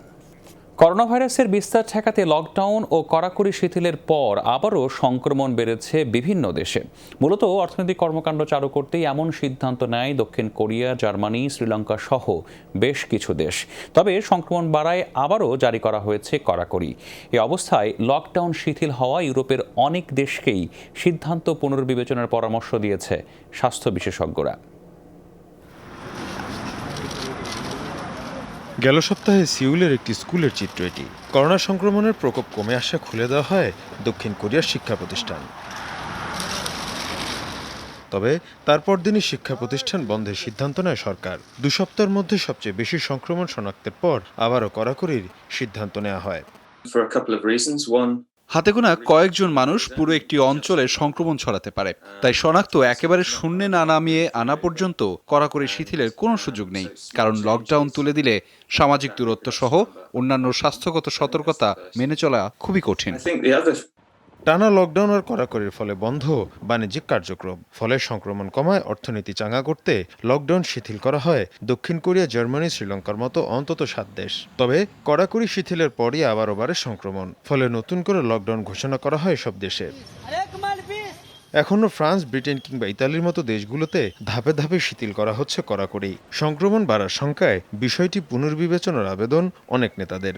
করোনা ভাইরাসের বিস্তার ঠেকাতে লকডাউন ও কড়াকড়ি শিথিলের পর আবারও সংক্রমণ বেড়েছে বিভিন্ন দেশে। মূলত অর্থনৈতিক কর্মকাণ্ড চালু করতেই এমন সিদ্ধান্ত নেয় দক্ষিণ কোরিয়া, জার্মানি, শ্রীলঙ্কা সহ বেশ কিছু দেশ। তবে সংক্রমণ বাড়ায় আবারও জারি করা হয়েছে কড়াকড়ি। এই অবস্থায় লকডাউন শিথিল হওয়া ইউরোপের অনেক দেশকেই সিদ্ধান্ত পুনর্বিবেচনার পরামর্শ দিয়েছে স্বাস্থ্য বিশেষজ্ঞরা।
গেল সপ্তাহে সিউলের একটি স্কুলের চিত্র এটি। করোনা সংক্রমণের প্রকোপ কমে আসা খুলে দেওয়া হয় দক্ষিণ কোরিয়ার শিক্ষা প্রতিষ্ঠান। তবে তারপর দিনই শিক্ষা প্রতিষ্ঠান বন্ধের সিদ্ধান্ত নেয় সরকার। 2 সপ্তাহের মধ্যে সবচেয়ে বেশি সংক্রমণ শনাক্তের পর আবারও কড়াকড়ির সিদ্ধান্ত নেওয়া হয়।
হাতে গোনা কয়েকজন মানুষ পুরো একটি অঞ্চলে সংক্রমণ ছড়াতে পারে, তাই শনাক্ত একেবারে শূন্যে না নামিয়ে আনা পর্যন্ত কড়াকড়ি শিথিলের কোনো সুযোগ নেই। কারণ লকডাউন তুলে দিলে সামাজিক দূরত্ব সহ অন্যান্য স্বাস্থ্যগত সতর্কতা মেনে চলা খুবই কঠিন।
টানা লকডাউন আর কড়াকড়ির ফলে বন্ধ বাণিজ্যিক কার্যক্রম। ফলে সংক্রমণ কমায় অর্থনীতি চাঙ্গা করতে লকডাউন শিথিল করা হয় দক্ষিণ কোরিয়া, জার্মানি, শ্রীলঙ্কার মতো অন্তত 7 দেশ। তবে কড়াকড়ি শিথিলের পরই আবারও বাড়ে সংক্রমণ। ফলে নতুন করে লকডাউন ঘোষণা করা হয় সব দেশে। এখনও ফ্রান্স, ব্রিটেন কিংবা ইতালির মতো দেশগুলোতে ধাপে ধাপে শিথিল করা হচ্ছে কড়াকড়ি। সংক্রমণ বাড়ার শঙ্কায় বিষয়টি পুনর্বিবেচনার আবেদন অনেক নেতাদের।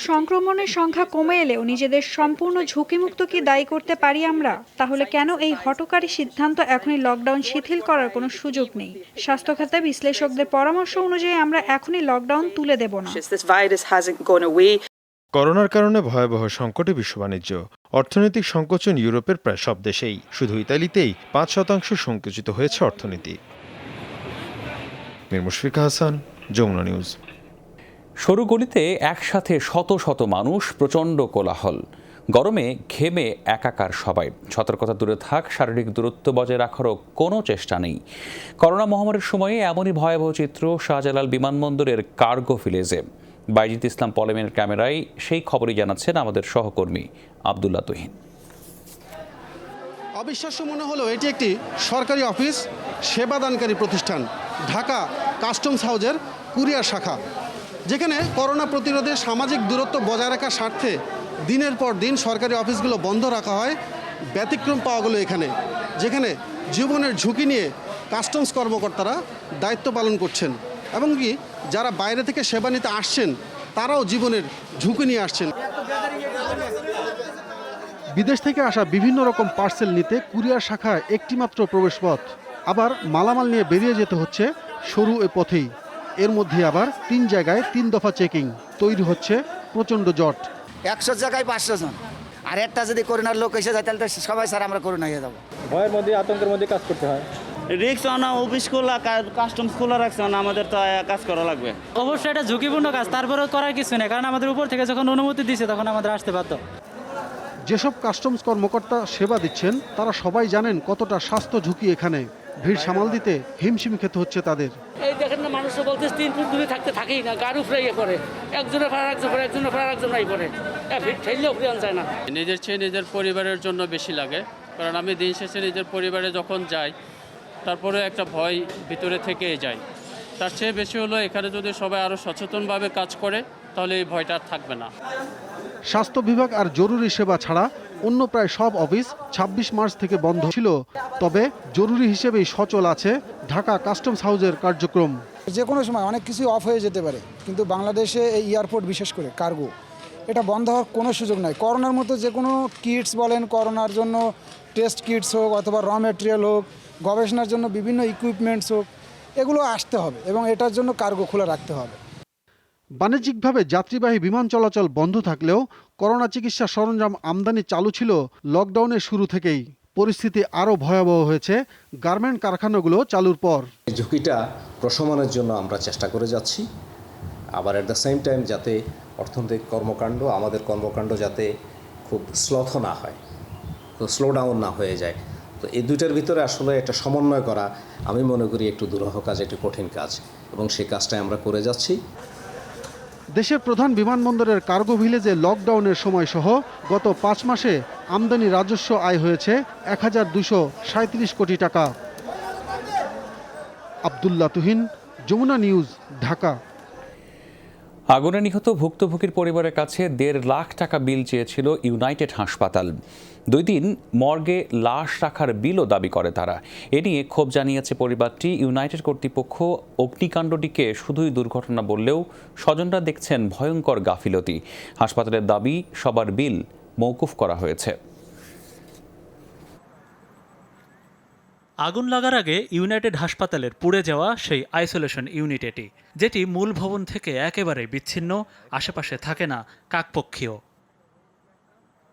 সংক্রমণের সংখ্যা কমে এলেও নিজেদের সম্পূর্ণ ঝুঁকিমুক্ত কি দায়ী করতে পারি আমরা? তাহলে কেন এই হঠকারী সিদ্ধান্ত? এখনই লকডাউন শিথিল করার কোনো সুযোগ নেই। স্বাস্থ্য খাতে বিশ্লেষকদের পরামর্শ অনুযায়ী আমরা এখনই লকডাউন তুলে দেব না।
করোনার কারণে ভয়াবহ সংকটে বিশ্ব বাণিজ্য। অর্থনৈতিক সংকোচন ইউরোপের প্রায় সব দেশেই। শুধু ইতালিতেই 5% সংকুচিত হয়েছে অর্থনীতি। মীর মুশফিক হাসান, যমুনা নিউজ।
সরু গলিতে একসাথে শত শত মানুষ, প্রচণ্ড কোলাহল। গরমে ঘেমে একাকার সবাই। সতর্কতা দূরে থাক, শারীরিক দূরত্ব বজায় রাখারও কোনো চেষ্টা নেই। করোনা মহামারীর সময়ে এমনই ভয়াবহ চিত্র শাহজালাল বিমানবন্দরের কার্গো ভিলেজে। বাইজিদ ইসলাম পলেমের ক্যামেরায় সেই খবরই জানাচ্ছেন আমাদের সহকর্মী আব্দুল্লাহ তুহিন।
অবিশ্বাস্য মনে হলো এটি একটি সরকারি অফিস, সেবাদানকারী প্রতিষ্ঠান, ঢাকা কাস্টমস হাউজের কুরিয়ার শাখা, যেখানে করোনা প্রতিরোধে সামাজিক দূরত্ব বজায় রাখার স্বার্থে দিনের পর দিন সরকারি অফিসগুলো বন্ধ রাখা হয়। ব্যতিক্রম পাওয়া গেল এখানে, যেখানে জীবনের ঝুঁকি নিয়ে কাস্টমস কর্মকর্তারা দায়িত্ব পালন করছেন এবং কি যারা বাইরে থেকে সেবা নিতে আসছেন তারাও জীবনের ঝুঁকি নিয়ে আসছেন। বিদেশ থেকে আসা বিভিন্ন রকম পার্সেল নিতে কুরিয়ার শাখায় একটিমাত্র প্রবেশপথ, আবার মালামাল নিয়ে বেরিয়ে যেতে হচ্ছে সরু এ পথেই। এর মধ্যে আবার 3 জায়গায় 3 দফা চেকিং, তৈরি হচ্ছে প্রচণ্ড জট।
100 জায়গায় 500 জন, আর একটা যদি করোনার লোক এসে যায় তাহলে তো সবাই স্যার আমরা করোনা হয়ে যাবো।
ভয়ের মধ্যে আতঙ্কের মধ্যে কাজ করতে হয়।
রিক্স আনা, অফিস খোলা, কাস্টমস খোলা রাখছে না, আমাদের তো কাজ করা লাগবে।
অবশ্যই এটা ঝুঁকিপূর্ণ কাজ, তারপরেও করার কিছু নেই, কারণ আমাদের উপর থেকে যখন অনুমতি দিয়েছে তখন আমাদের আসতে বাধ্য।
যেসব কাস্টমস কর্মকর্তা সেবা দিচ্ছেন তারা সবাই জানেন কতটা স্বাস্থ্য ঝুঁকি এখানে। ভিড় সামাল দিতে হিমশিম খেতে হচ্ছে তাদের।
এই দেখেন না, মানুষ বলতে 3 ফুট দূরে থাকেই না, গাড়ি উপরে ইয়ে করে, একজনের ফাড়া একজন পরে, একজনের ফাড়া একজন নাই পরে, ভিড় ঠেললেও উপরে আন যায় না।
নিজের চেয়ে নিজের পরিবারের জন্য বেশি লাগে, কারণ আমি দিন শেষে নিজের পরিবারে যখন যাই তারপরে একটা ভয় ভিতরে থেকেই যায়। তার চেয়ে বেশি হলো এখানে যদি সবাই আরও সচেতনভাবে কাজ করে তাহলে এই ভয়টা আর থাকবে না।
স্বাস্থ্য বিভাগ আর জরুরি সেবা ছাড়া অন্য প্রায় সব অফিস 26 মার্চ থেকে বন্ধ ছিল, তবে জরুরি হিসেবেই সচল আছে ঢাকা কাস্টমস হাউসের কার্যক্রম।
যে কোনো সময় অনেক কিছু অফ হয়ে যেতে পারে, কিন্তু বাংলাদেশে এই এয়ারপোর্ট বিশেষ করে কার্গো, এটা বন্ধ হওয়ার কোনো সুযোগ নাই। করোনার মতো যে কোনো কিটস বলেন, করোনার জন্য টেস্ট কিটস হোক অথবা র মেটেরিয়াল হোক, গবেষণার জন্য বিভিন্ন ইকুইপমেন্টস হোক, এগুলো আসতে হবে এবং এটার জন্য কার্গো খোলা রাখতে হবে।
বাণিজ্যিকভাবে যাত্রীবাহী বিমান চলাচল বন্ধ থাকলেও করোনা চিকিৎসা সরঞ্জাম আমদানি চালু ছিল লকডাউনের শুরু থেকেই। পরিস্থিতি আরও ভয়াবহ হয়েছে গার্মেন্ট কারখানাগুলো চালুর পর।
ঝুঁকিটা প্রশমনের জন্য আমরা চেষ্টা করে যাচ্ছি, আবার অ্যাট দ্য সেম টাইম যাতে অর্থনৈতিক কর্মকাণ্ড, আমাদের কর্মকাণ্ড যাতে খুব স্লথ না হয়, তো স্লো ডাউন না হয়ে যায়। তো এই দুইটার ভিতরে আসলে একটা সমন্বয় করা আমি মনে করি একটু দুরূহ কাজ, একটু কঠিন কাজ, এবং সেই কাজটাই আমরা করে যাচ্ছি।
দেশের প্রধান বিমানবন্দরের কার্গো ভিলেজে লকডাউনের সময় সহ গত 5 মাসে আমদানি রাজস্ব আয় হয়েছে 1237 কোটি টাকা। আব্দুল্লাহ তুহিন, যমুনা নিউজ, ঢাকা।
আগুনে নিহত ভুক্তভোগীর পরিবারের কাছে 1.5 লাখ টাকা বিল চেয়েছিল ইউনাইটেড হাসপাতাল। 2 দিন মর্গে লাশ রাখার বিলও দাবি করে তারা। এ নিয়ে ক্ষোভ জানিয়েছে পরিবারটি। ইউনাইটেড কর্তৃপক্ষ অগ্নিকাণ্ডটিকে শুধুই দুর্ঘটনা বললেও স্বজনরা দেখছেন ভয়ঙ্কর গাফিলতি। হাসপাতালের দাবি, সবার বিল মওকুফ করা হয়েছে।
আগুন লাগার আগে ইউনাইটেড হাসপাতালের পুড়ে যাওয়া সেই আইসোলেশন ইউনিট এটি, যেটি মূল ভবন থেকে একেবারে বিচ্ছিন্ন, আশেপাশে থাকে না কাকপক্ষীয়।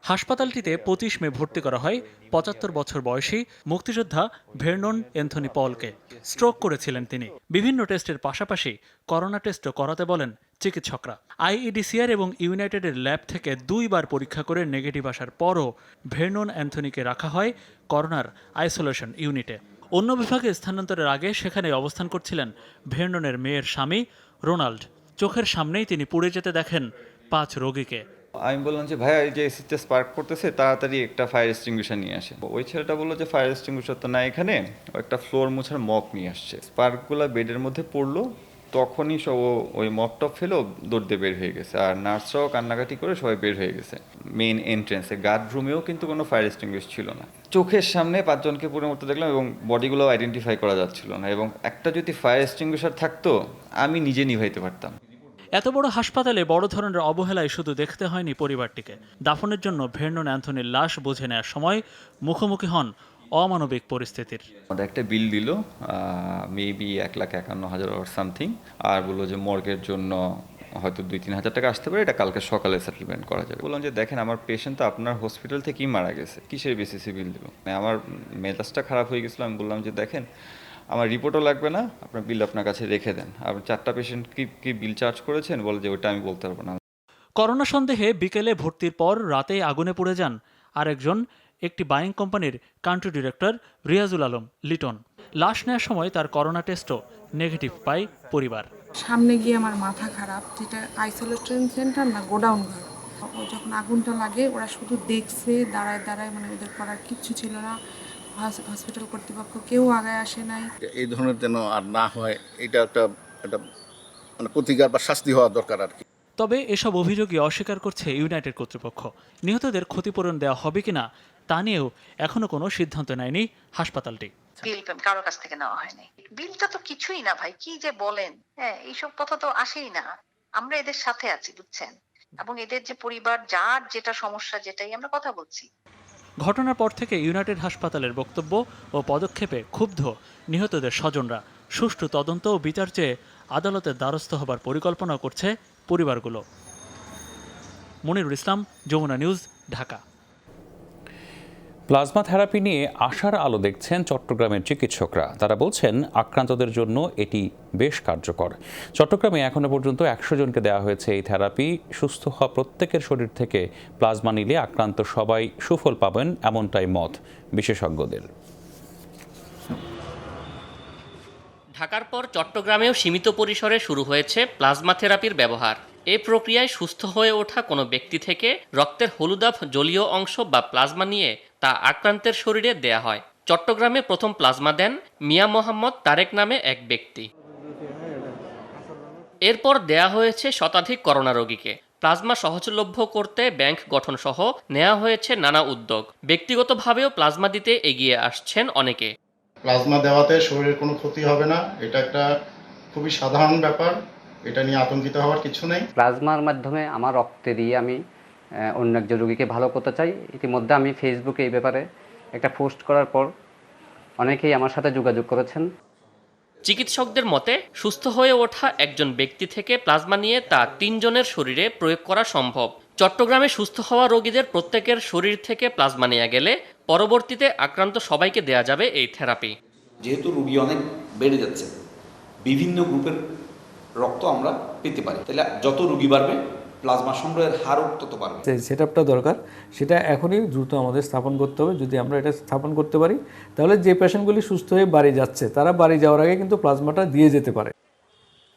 হাসপাতালটিতে 25 মে ভর্তি করা হয় 75 বছর বয়সী মুক্তিযোদ্ধা ভেরনন অ্যান্থনি পলকে। স্ট্রোক করেছিলেন তিনি। বিভিন্ন টেস্টের পাশাপাশি করোনা টেস্টও করাতে বলেন চিকিৎসকরা। আইইডিসিআর এবং ইউনাইটেডের ল্যাব থেকে 2 বার পরীক্ষা করে নেগেটিভ আসার পরও ভেরনন অ্যান্থনিকে রাখা হয় করোনার আইসোলেশন ইউনিটে। অন্য বিভাগে স্থানান্তরের আগে সেখানে অবস্থান করছিলেন ভেরননের মেয়ের স্বামী রোনাল্ড। চোখের সামনেই তিনি পুড়ে যেতে দেখেন 5 রোগীকে।
আমি বললাম যে ভাইয়া, এই যে এসিতে স্পার্ক করতেছে, তাড়াতাড়ি একটা ফায়ার এক্সটিংগুইশার নিয়ে আসে। ওই ছেলেটা বললো যে ফায়ার এক্সটিংগুইশার তো না এখানে, ও একটা ফ্লোর মোছার মপ নিয়ে আসছে। স্পার্কগুলো বেডের মধ্যে পড়লো, তখনই সব ওই মপটপ ফেলেও দৌড় দিয়ে বের হয়ে গেছে। আর নার্সরাও কান্নাকাটি করে সবাই বের হয়ে গেছে। মেইন এন্ট্রেন্সে গার্ড রুমেও কিন্তু কোনো ফায়ার এক্সটিংগুইশ ছিল না। চোখের সামনে 5 জনকে পুড়ে মরতে দেখলাম এবং বডিগুলো আইডেন্টিফাই করা যাচ্ছিল না। এবং একটা যদি ফায়ার এক্সটিংগুইশার থাকতো আমি নিজে নিভাইতে পারতাম।
এত বড় হাসপাতালে বড় ধরনের অবহেলায় শুধু দেখতে হয়নি পরিবারটিকে। দাফনের জন্য ভেরনন অ্যান্থনির লাশ বুঝে নেওয়ার সময় মুখোমুখি হন অমানবিক পরিস্থিতির।
আমাদের একটা বিল দিল, মেবি 1,51,000 অর সামথিং, আর বললো যে মর্গের জন্য হয়তো 2-3 হাজার টাকা আসতে পারে, এটা কালকে সকালে সেটেলমেন্ট করা যাবে। বললাম যে দেখেন, আমার পেশেন্ট তো আপনার হসপিটাল থেকেই মারা গেছে, কিসের বেসিসে বিল দেবো? আমার মেজাজটা খারাপ হয়ে গেছিলো। আমি বললাম যে দেখেন, আমার রিপোর্টও লাগবে না, আপনার বিল আপনার কাছে রেখে দেন। আপনি 4টা পেশেন্ট কি বিল চার্জ করেছেন? বলে যে ওটা আমি বলতে পারবো না।
করোনা সন্দেহে বিকেলে ভর্তির পর রাতে আগুনে পুড়ে যান আরেকজন, একটি বাইং কোম্পানির কান্ট্রি ডিরেক্টর রিয়াজুল আলম লিটন। লাশ নেওয়ার সময় তার করোনা টেস্টও নেগেটিভ পায় পরিবার।
সামনে গিয়ে আমার মাথা খারাপ, যেটা আইসোলেশন সেন্টার না গোডাউন ঘর। যখন আগুনটা লাগে ওরা শুধু দেখছে, দাঁড়ায় দাঁড়ায়, মানে ওদের করার কিচ্ছু ছিল না। হসপিটাল কর্তৃপক্ষ কেউ আগায় আসে নাই।
এই ধরনের যেন আর না হয়, এটা একটা মানে প্রতিকার বা শাস্তি হওয়া দরকার আর কি।
তবে এসব অভিযোগই অস্বীকার করছে ইউনাইটেড কর্তৃপক্ষ। নিহতদের ক্ষতিপূরণ দেওয়া হবে কিনা তা নিয়েও এখনো কোনো সিদ্ধান্ত নেয়নি হাসপাতালটি।
বিল কারোর কাছ থেকে নেওয়া হয়নি। বিলটা তো কিছুই না ভাই, কি যে বলেন। হ্যাঁ, এইসব কথা তো আসেই না। আমরা এদের সাথে আছি, বুঝছেন, এবং এদের যে পরিবার, যার যেটা সমস্যা, যেটাই আমরা কথা বলছি।
ঘটনার পর থেকে ইউনাইটেড হাসপাতালের বক্তব্য ও পদক্ষেপে ক্ষুব্ধ নিহতদের স্বজনরা। সুষ্ঠু তদন্ত ও বিচার চেয়ে আদালতের দ্বারস্থ হবার পরিকল্পনা করছে পরিবারগুলো। Monirul Islam, Jamuna news, Dhaka.
Plasma therapy নিয়ে আশার আলো দেখছেন চট্টগ্রামের চিকিৎসকরা। তারা বলছেন আক্রান্তদের জন্য এটি বেশ কার্যকর। চট্টগ্রামে এখনো পর্যন্ত 100 জনকে দেওয়া হয়েছে এই থেরাপি। সুস্থ হওয়া প্রত্যেকের শরীর থেকে প্লাজমা নিলে আক্রান্ত সবাই সুফল পাবেন, এমনটাই মত বিশেষজ্ঞদের।
ঢাকার পর চট্টগ্রামেও সীমিত পরিসরে শুরু হয়েছে প্লাজমা থেরাপির ব্যবহার। এই প্রক্রিয়ায় সুস্থ হয়ে ওঠা কোনো ব্যক্তি থেকে রক্তের হলুদাভ জলীয় অংশ বা প্লাজমা নিয়ে তা আক্রান্তের শরীরে দেয়া হয়। চট্টগ্রামে প্রথম প্লাজমা দেন মিয়া মোহাম্মদ তারেক নামে এক ব্যক্তি। এরপর দেয়া হয়েছে শতাধিক করোনা রোগীকে। প্লাজমা সহজলভ্য করতে ব্যাংক গঠন সহ নেওয়া হয়েছে নানা উদ্যোগ। ব্যক্তিগতভাবেও প্লাজমা দিতে এগিয়ে আসছেন অনেকে।
প্লাজমা দেওয়াতে শরীরের কোনো ক্ষতি হবে না, এটা একটা খুবই সাধারণ ব্যাপার, এটা নিয়ে আতঙ্কিত হওয়ার কিছু নেই।
প্লাজমার মাধ্যমে আমার রক্তে দিয়ে আমি অন্য একজন রোগীকে ভালো করতে চাই। ইতিমধ্যে আমি ফেসবুকে এই ব্যাপারে একটা পোস্ট করার পর অনেকেই আমার সাথে যোগাযোগ করেছেন।
চিকিৎসকদের মতে সুস্থ হয়ে ওঠা একজন ব্যক্তি থেকে প্লাজমা নিয়ে তা 3 জনের শরীরে প্রয়োগ করা সম্ভব। চট্টগ্রামে সুস্থ হওয়া রোগীদের প্রত্যেকের শরীর থেকে প্লাজমা নেওয়া গেলে পরবর্তীতে আক্রান্ত সবাইকে দেয়া যাবে এই থেরাপি।
যেহেতু রোগী অনেক বেড়ে যাচ্ছে, বিভিন্ন গ্রুপের রক্ত আমরা পেতে পারি, তাহলে যত রোগী বাড়বে প্লাজমা সংগ্রহের হারও তত বাড়বে।
যে সেটআপটা দরকার সেটা এখনই দ্রুত আমাদের স্থাপন করতে হবে। যদি আমরা এটা স্থাপন করতে পারি তাহলে যে পেশেন্টগুলি সুস্থ হয়ে বাড়ি যাচ্ছে তারা বাড়ি যাওয়ার আগে কিন্তু প্লাজমাটা দিয়ে যেতে পারে।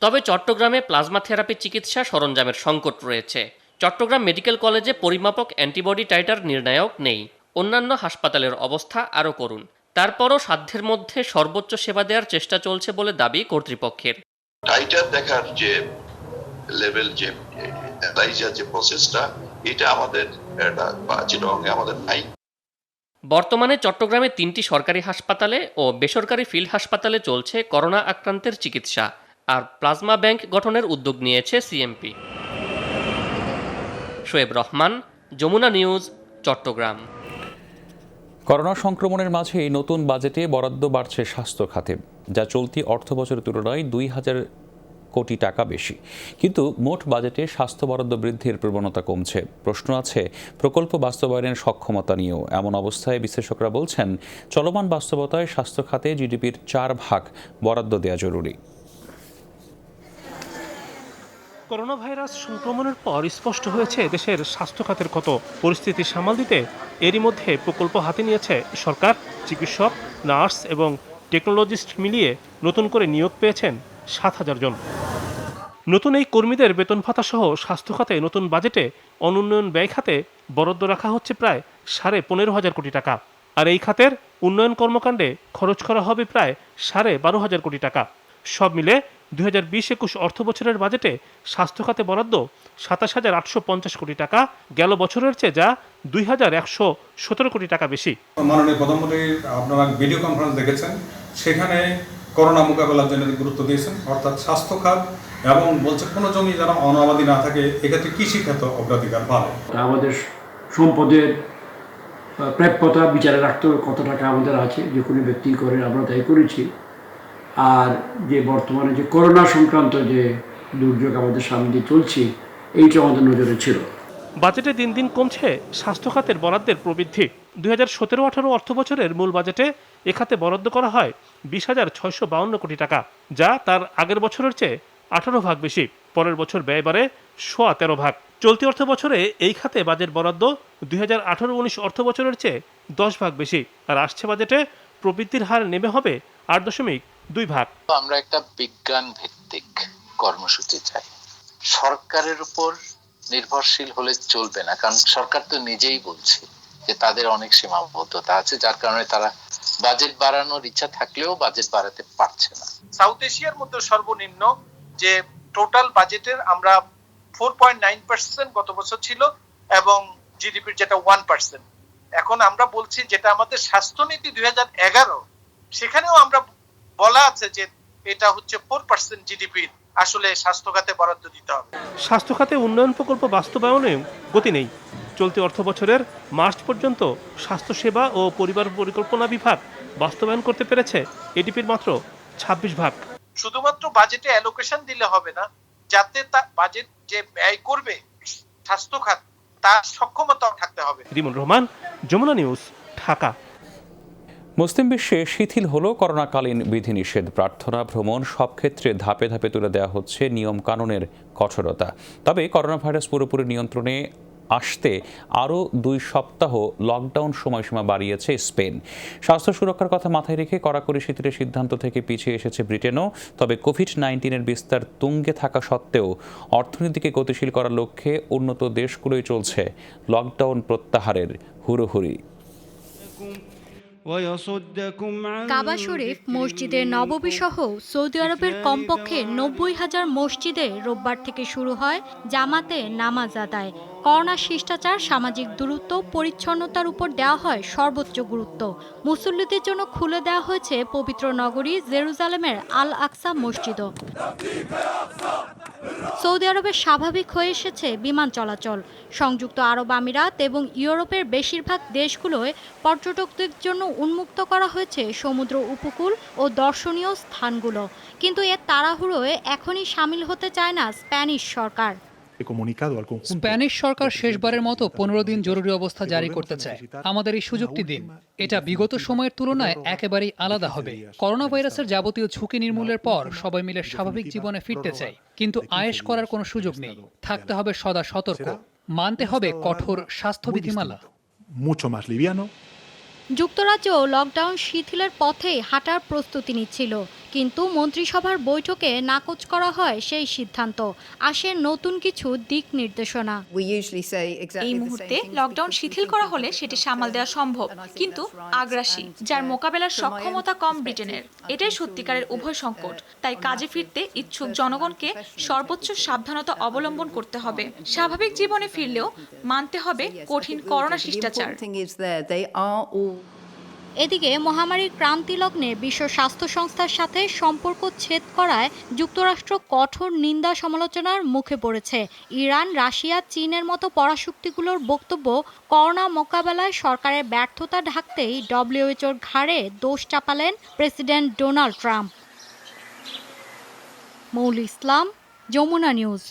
তবে চট্টগ্রামে প্লাজমা থেরাপি চিকিৎসা সরঞ্জামের সংকট রয়েছে। চট্টগ্রাম মেডিকেল কলেজে পরিমাপক অ্যান্টিবডি টাইটার নির্ণায়ক নেই। অন্যান্য হাসপাতালের অবস্থা আরও করুন। তারপরও সাধ্যের মধ্যে সর্বোচ্চ সেবা দেওয়ার চেষ্টা চলছে বলে দাবি কর্তৃপক্ষের।
টাইটার দেখার যে লেভেল, যে অ্যানালাইজার যে প্রসেসটা, এটা আমাদের চিটাগংয়ে আমাদের নাই।
বর্তমানে চট্টগ্রামে 3টি সরকারি হাসপাতালে ও বেসরকারি ফিল্ড হাসপাতালে চলছে করোনা আক্রান্তের চিকিৎসা। আর প্লাজমা ব্যাংক গঠনের উদ্যোগ নিয়েছে CMP. Shoaib Rahman, Jamuna news, Chittagong.
Corona সংক্রমণের মাঝে নতুন বাজেটে বরাদ্দ বাড়ছে স্বাস্থ্য খাতে, যা চলতি অর্থবছরের তুলনায় 2000 কোটি টাকা বেশি। কিন্তু মোট বাজেটে স্বাস্থ্য বরাদ্দ বৃদ্ধির প্রবণতা কমছে। প্রশ্ন আছে প্রকল্প বাস্তবায়নের সক্ষমতা নিয়েও। এমন অবস্থায় বিশ্লেষকরা বলছেন চলমান বাস্তবতায় স্বাস্থ্য খাতে জিডিপির 4% বরাদ্দ দেওয়া জরুরি।
করোনা ভাইরাস সংক্রমণের পর স্পষ্ট হয়েছে দেশের স্বাস্থ্য খাতের কত। পরিস্থিতি সামাল দিতে এরই মধ্যে প্রকল্প হাতে নিয়েছে সরকার। চিকিৎসক, নার্স এবং টেকনোলজিস্ট মিলিয়ে নতুন করে নিয়োগ পেয়েছেন 7,000 জন। নতুন এই কর্মীদের বেতন ভাতা সহ স্বাস্থ্য খাতে নতুন বাজেটে অনুন্নয়ন ব্যয় খাতে বরাদ্দ রাখা হচ্ছে প্রায় 15,500 কোটি টাকা। আর এই খাতের উন্নয়ন কর্মকাণ্ডে খরচ করা হবে প্রায় 12,500 কোটি টাকা। সব মিলে 2020-21 অর্থ বছরের বাজেটে স্বাস্থ্য খাতে বরাদ্দ 27,850 কোটি টাকা, গেল বছরের চেয়ে যা 2,117 কোটি টাকা বেশি।
মাননীয় প্রধানমন্ত্রীর আপনারা ভিডিও কনফারেন্স দেখেছেন, সেখানে করোনা মোকাবেলার জন্য গুরুত্ব দিয়েছেন, অর্থাৎ স্বাস্থ্য খাত এবং বলছে কোনো জমি যেন অনাবাদি না থাকে, এক্ষেত্রে কৃষি খাত অগ্রাধিকার ভালো।
আমাদের সম্পদের প্রাপ্যতা বিচারে রাখতে হবে, কত টাকা আমাদের আছে, যে কোনো ব্যক্তি করে আমরা তাই করেছি। আর যে বর্তমানে যে করোনা সংক্রান্ত যে দুর্যোগ আমাদের সামনে দিয়ে চলছে, এইটা আমাদের নজরে ছিল।
বাজেটে দিন দিন কমছে স্বাস্থ্য খাতের বরাদ্দের প্রবৃদ্ধি। 2017-18 অর্থ বছরের মূল বাজেটে এ খাতে বরাদ্দ করা হয় 20,652 কোটি টাকা, যা তার আগের বছরের চেয়ে 18 ভাগ বেশি। পরের বছর ব্যয় বাড়ে 13 ভাগ। চলতি অর্থ বছরে এই খাতে বাজেট বরাদ্দ 2018-19 অর্থ বছরের চেয়ে 10 ভাগ বেশি। আর আসছে বাজেটে প্রবৃদ্ধির হার নেমে হবে 8.2 ভাগ।
আমরা একটা বিজ্ঞান ভিত্তিক কর্মসূচি চাই। সরকারের উপর নির্ভরশীল হলে চলবে না, কারণ সরকার তো নিজেই বলছে যে তাদের অনেক সীমাবদ্ধতা আছে, যার কারণে তারা বাজেট বাড়ানোর ইচ্ছা থাকলেও বাজেট বাড়াতে পারছে না।
সাউথ এশিয়ার মধ্যে সর্বনিম্ন যে টোটাল বাজেটের আমরা 4.9% গত বছর ছিল, এবং জিডিপির যেটা 1%। এখন আমরা বলছি যেটা আমাদের স্বাস্থ্যনীতি 2011, সেখানেও আমরা বলা আছে যে এটা হচ্ছে 4% জিডিপির আসলে স্বাস্থ্য খাতে বরাদ্দ দিতে হবে।
স্বাস্থ্য খাতে উন্নয়ন প্রকল্প বাস্তবায়নে গতি নেই। চলতি অর্থবছরের মার্চ পর্যন্ত স্বাস্থ্যসেবা ও পরিবার পরিকল্পনা বিভাগ বাস্তবায়ন করতে পেরেছে এডিপির মাত্র ২৬ ভাগ।
শুধুমাত্র বাজেটে অ্যালোকেশন দিলে হবে না, যাতে তা বাজেট যে ব্যয় করবে স্বাস্থ্য খাত তার সক্ষমতাও থাকতে হবে।
রিমন রহমান, যমুনা নিউজ, ঢাকা।
মুসলিম বিশ্বে শিথিল হলো করোনাকালীন বিধিনিষেধ। প্রার্থনা, ভ্রমণ সব ক্ষেত্রে ধাপে ধাপে তুলে দেওয়া হচ্ছে নিয়ম কানুনের কঠোরতা। তবে করোনা ভাইরাস পুরোপুরি নিয়ন্ত্রণে আসতে আরও 2 সপ্তাহ লকডাউন সময়সীমা বাড়িয়েছে স্পেন। স্বাস্থ্য সুরক্ষার কথা মাথায় রেখে কড়াকড়ি শিথিলের সিদ্ধান্ত থেকে পিছিয়ে এসেছে ব্রিটেনও। তবে কোভিড-19-এর বিস্তার তুঙ্গে থাকা সত্ত্বেও অর্থনীতিকে গতিশীল করার লক্ষ্যে উন্নত দেশগুলোই চলছে লকডাউন প্রত্যাহারের হুড়োহুড়ি।
কাবা শরীফ, মসজিদে নববী সহ সৌদি আরবের কমপক্ষে 90,000 মসজিদে রোববার থেকে শুরু হয় জামাতে নামাজ আদায়। করোনা শিষ্টাচার, সামাজিক দূরত্ব, পরিচ্ছন্নতার উপর দেওয়া হয় সর্বোচ্চ গুরুত্ব। মুসল্লিদের জন্য খুলে দেওয়া হয়েছে পবিত্র নগরী জেরুজালেমের আল আকসা মসজিদও। সৌদি আরবে স্বাভাবিক হয়ে এসেছে বিমান চলাচল। সংযুক্ত আরব আমিরাত এবং ইউরোপের বেশিরভাগ দেশগুলোয় পর্যটকদের জন্য উন্মুক্ত করা হয়েছে সমুদ্র উপকূল ও দর্শনীয় স্থানগুলো। কিন্তু এর তাড়াহুড়োয় এখনই সামিল হতে চায় না স্প্যানিশ সরকার।
স্প্যানিশ সরকার শেষবারের মতো 15 দিন জরুরি অবস্থা জারি করতে চায়। আমাদের এই সুযোগটি দিন। এটা বিগত সময়ের তুলনায় একেবারেই আলাদা হবে। করোনা ভাইরাসের যাবতীয় ঝুঁকি নির্মূলের পর সবাই মিলে স্বাভাবিক জীবনে ফিরতে চাই, কিন্তু আয়েশ করার কোনো সুযোগ নেই। থাকতে হবে সদা সতর্ক, মানতে হবে কঠোর স্বাস্থ্য বিধিমালা।
যুক্তরাজ্যও লকডাউন শিথিলের পথে হাঁটার প্রস্তুতি নিচ্ছিল, কিন্তু মন্ত্রিসভার বৈঠকে নাকচ করা হয় সেই সিদ্ধান্ত। আসে নতুন কিছু দিক নির্দেশনা।
এই মুহূর্তে লকডাউন শিথিল করা হলে সেটি সামাল দেওয়া সম্ভব, কিন্তু আগ্রাসী, যার মোকাবেলার সক্ষমতা কম ব্রিটেনের। এটাই সত্যিকারের উভয় সংকট। তাই কাজে ফিরতে ইচ্ছুক জনগণকে সর্বোচ্চ সাবধানতা অবলম্বন করতে হবে। স্বাভাবিক জীবনে ফিরলেও মানতে হবে কঠিন করোনা শিষ্টাচার।
এদিকে মহামারীর ক্রান্তি লগ্নে বিশ্ব স্বাস্থ্য সংস্থার সাথে সম্পর্ক ছেদ করায় যুক্তরাষ্ট্র কঠোর নিন্দা সমালোচনার মুখে পড়েছে। ইরান, রাশিয়া, চীনের মতো পরাশক্তিগুলোর বক্তব্য করোনা মোকাবেলায় সরকারের ব্যর্থতা ঢাকতেই ডব্লিউএইচওর ঘাড়ে দোষ চাপালেন প্রেসিডেন্ট ডোনাল্ড ট্রাম্প। মৌলি ইসলাম, যমুনা নিউজ।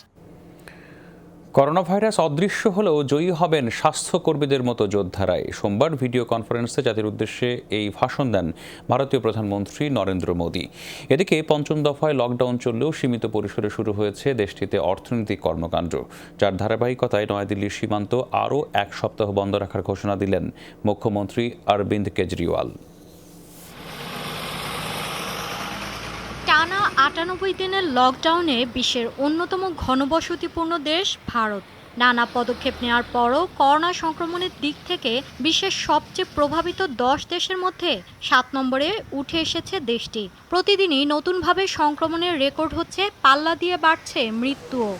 করোনা ভাইরাস অদৃশ্য হলেও জয়ী হবেন স্বাস্থ্যকর্মীদের মতো যোদ্ধারাই। সোমবার ভিডিও কনফারেন্সে জাতির উদ্দেশ্যে এই ভাষণ দেন ভারতীয় প্রধানমন্ত্রী নরেন্দ্র মোদী। এদিকে ৫ম দফায় লকডাউন চললেও সীমিত পরিসরে শুরু হয়েছে দেশটিতে অর্থনৈতিক কর্মকাণ্ড, যার ধারাবাহিকতায় নয়াদিল্লির সীমান্ত আরও 1 সপ্তাহ বন্ধ রাখার ঘোষণা দিলেন মুখ্যমন্ত্রী অরবিন্দ কেজরিওয়াল।
টানা ৯৮ দিনের লকডাউনে বিশ্বের অন্যতম ঘনবসতিপূর্ণ দেশ ভারত। নানা পদক্ষেপ নেওয়ার পরও করোনা সংক্রমণের দিক থেকে বিশ্বের সবচেয়ে প্রভাবিত 10 দেশের মধ্যে 7 নম্বরে উঠে এসেছে দেশটি। প্রতিদিনই নতুনভাবে সংক্রমণের রেকর্ড হচ্ছে, পাল্লা দিয়ে বাড়ছে মৃত্যুও।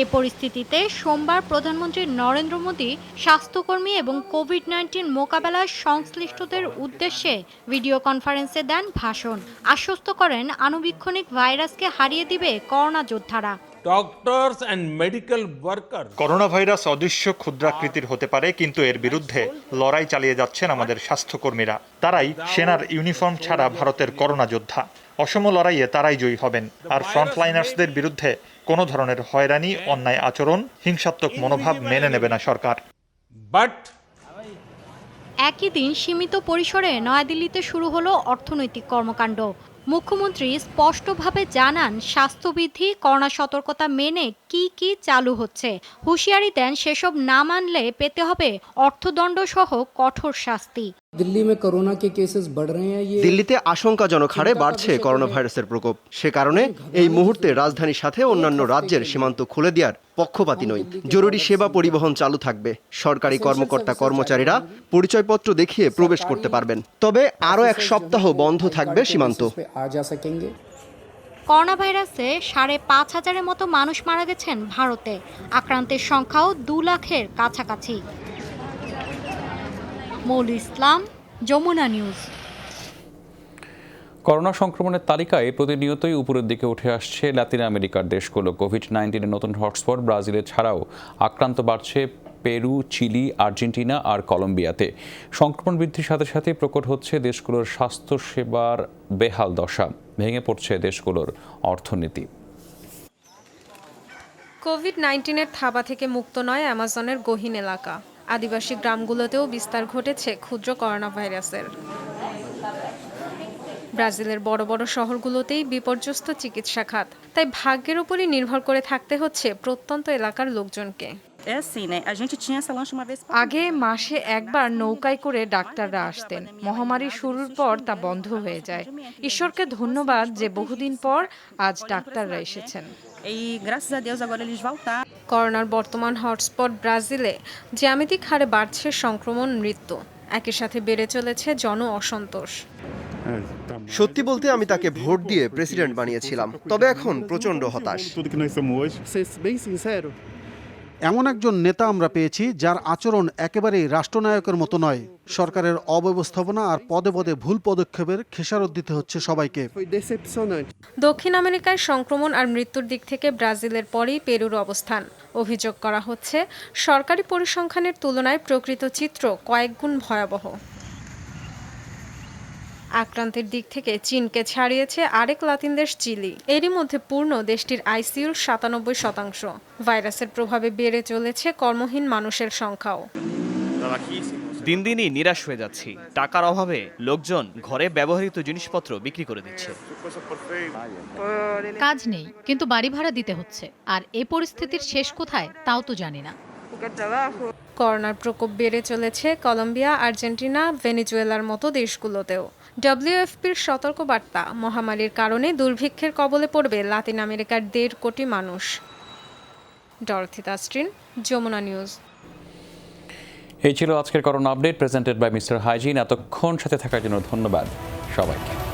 এ পরিস্থিতিতে সোমবার প্রধানমন্ত্রী নরেন্দ্র মোদী স্বাস্থ্যকর্মী এবং কোভিড-19 মোকাবেলায় সংশ্লিষ্টদের উদ্দেশ্যে ভিডিও কনফারেন্সে দেন ভাষণ। আশ্বস্ত করেন আণুবীক্ষণিক ভাইরাসকে হারিয়ে দিবে করোনা যোদ্ধারা।
Doctors and medical worker. Corona virus অদৃশ্য ক্ষুদ্রাকৃতির হতে পারে, কিন্তু এর বিরুদ্ধে লড়াই চালিয়ে যাচ্ছেন আমাদের স্বাস্থ্যকর্মীরা। তারাই সেনার ইউনিফর্ম ছাড়া ভারতের করোনা যোদ্ধা। অসম লড়াইয়ে তারাই জয়ী হবেন। আর ফ্রন্টলাইনার্সদের বিরুদ্ধে কোনো ধরনের হয়রানি, অন্যায় আচরণ, হিংসাত্মক মনোভাব মেনে নেবে না সরকার।
একই দিন সীমিত পরিসরে নয়াদিল্লিতে শুরু হলো অর্থনৈতিক কর্মকাণ্ড। মুখ্যমন্ত্রী স্পষ্টভাবে জানান স্বাস্থ্যবিধি, করোনা সতর্কতা মেনে কি চালু হচ্ছে। হুঁশিয়ারি দেন সেসব না মানলে পেতে হবে অর্থদণ্ড সহ কঠোর শাস্তি।
দিল্লিতে আশঙ্কাজনক হারে বাড়ছে করোনা ভাইরাসের প্রকোপ। সে কারণে এই মুহূর্তে রাজধানীর সাথে অন্যান্য রাজ্যের সীমান্ত খুলে দেওয়ার পক্ষপাতী নই। জরুরি সেবা পরিবহন চালু থাকবে। সরকারি কর্মকর্তা কর্মচারীরা পরিচয়পত্র দেখিয়ে প্রবেশ করতে পারবেন। তবে আরও 1 সপ্তাহ বন্ধ থাকবে সীমান্ত।
করোনা ভাইরাসে ৫,৫০০-এর মতো মানুষ মারা গেছেন ভারতে। আক্রান্তের সংখ্যাও 2 লাখের কাছাকাছি। মৌলি ইসলাম, যমুনা নিউজ।
করোনা সংক্রমণের তালিকায় প্রতিনিয়তই উপরের দিকে উঠে আসছে লাতিন আমেরিকার দেশগুলো। কোভিড-19 নতুন হটস্পট ব্রাজিলে ছাড়াও আক্রান্ত বাড়ছে পেরু, চিলি, আর্জেন্টিনা আর কলম্বিয়াতে। সংক্রমণ বৃদ্ধির সাথে সাথে প্রকট হচ্ছে দেশগুলোর স্বাস্থ্যসেবার বেহাল দশা। ভেঙে পড়ছে দেশগুলোর অর্থনীতি।
কোভিড-19 থাবা থেকে মুক্ত নয় অ্যামাজনের গহীন এলাকা। আদিবাসী গ্রামগুলোতেও বিস্তার ঘটেছে ক্ষুদ্র করোনা ভাইরাসের। ব্রাজিলের বড় বড় শহরগুলোতেই বিপর্যস্ত চিকিৎসা খাত, তাই ভাগ্যের উপরই নির্ভর করে থাকতে হচ্ছে প্রত্যন্ত এলাকার লোকজনকে।
আগে মাসে একবার নৌকায় করে ডাক্তাররা আসতেন। মহামারী শুরুর পর তা বন্ধ হয়ে যায়। ঈশ্বরকে ধন্যবাদ যে বহুদিন পর আজ ডাক্তাররা এসেছেন।
করোনার বর্তমান হটস্পট ব্রাজিলে জ্যামিতিক হারে বাড়ছে সংক্রমণ, মৃত্যু। একই সাথে বেড়ে চলেছে জন অসন্তোষ।
সত্যি বলতে আমি তাকে ভোট দিয়ে প্রেসিডেন্ট বানিয়েছিলাম, তবে এখন প্রচন্ড হতাশ।
এমন একজন নেতা আমরা পেয়েছি যার আচরণ একেবারেই রাষ্ট্রনায়কের মতো নয়। সরকারের অব্যবস্থাপনা আর পদে পদে ভুল পদক্ষেপের খেসারত দিতে হচ্ছে সবাইকে।
দক্ষিণ আমেরিকায় সংক্রমণ আর মৃত্যুর দিক থেকে ব্রাজিলের পরেই পেরুর অবস্থান। অভিযোগ করা হচ্ছে সরকারি পরিসংখ্যানের তুলনায় প্রকৃত চিত্র কয়েক গুণ ভয়াবহ। আক্রান্তের দিক থেকে চীনকে ছাড়িয়েছে আরেক লাতিন দেশ চিলি। এরই মধ্যে পূর্ণ দেশটির আইসিইউর 97%। ভাইরাসের প্রভাবে বেড়ে চলেছে কর্মহীন মানুষের সংখ্যাও।
দিন দিনই নিরাশ হয়ে যাচ্ছি। টাকার অভাবে লোকজন ঘরে ব্যবহৃত জিনিসপত্র বিক্রি করে দিচ্ছে।
কাজ নেই, কিন্তু বাড়ি ভাড়া দিতে হচ্ছে। আর এ পরিস্থিতির শেষ কোথায় তাও তো জানি না।
করোনার প্রকোপ বেড়ে চলেছে কলম্বিয়া, আর্জেন্টিনা, ভেনেজুয়েলার মতো দেশগুলোতেও। ডব্লিউএফপির সতর্কবার্তা, মহামারীর কারণে দুর্ভিক্ষের কবলে পড়বে লাতিন আমেরিকার 1.5 কোটি মানুষ। Dorothy Tasrin, Jamuna news.
এই ছিল আজকের corona update presented by mister hygiene. এতক্ষণ সাথে থাকার জন্য ধন্যবাদ সবাইকে।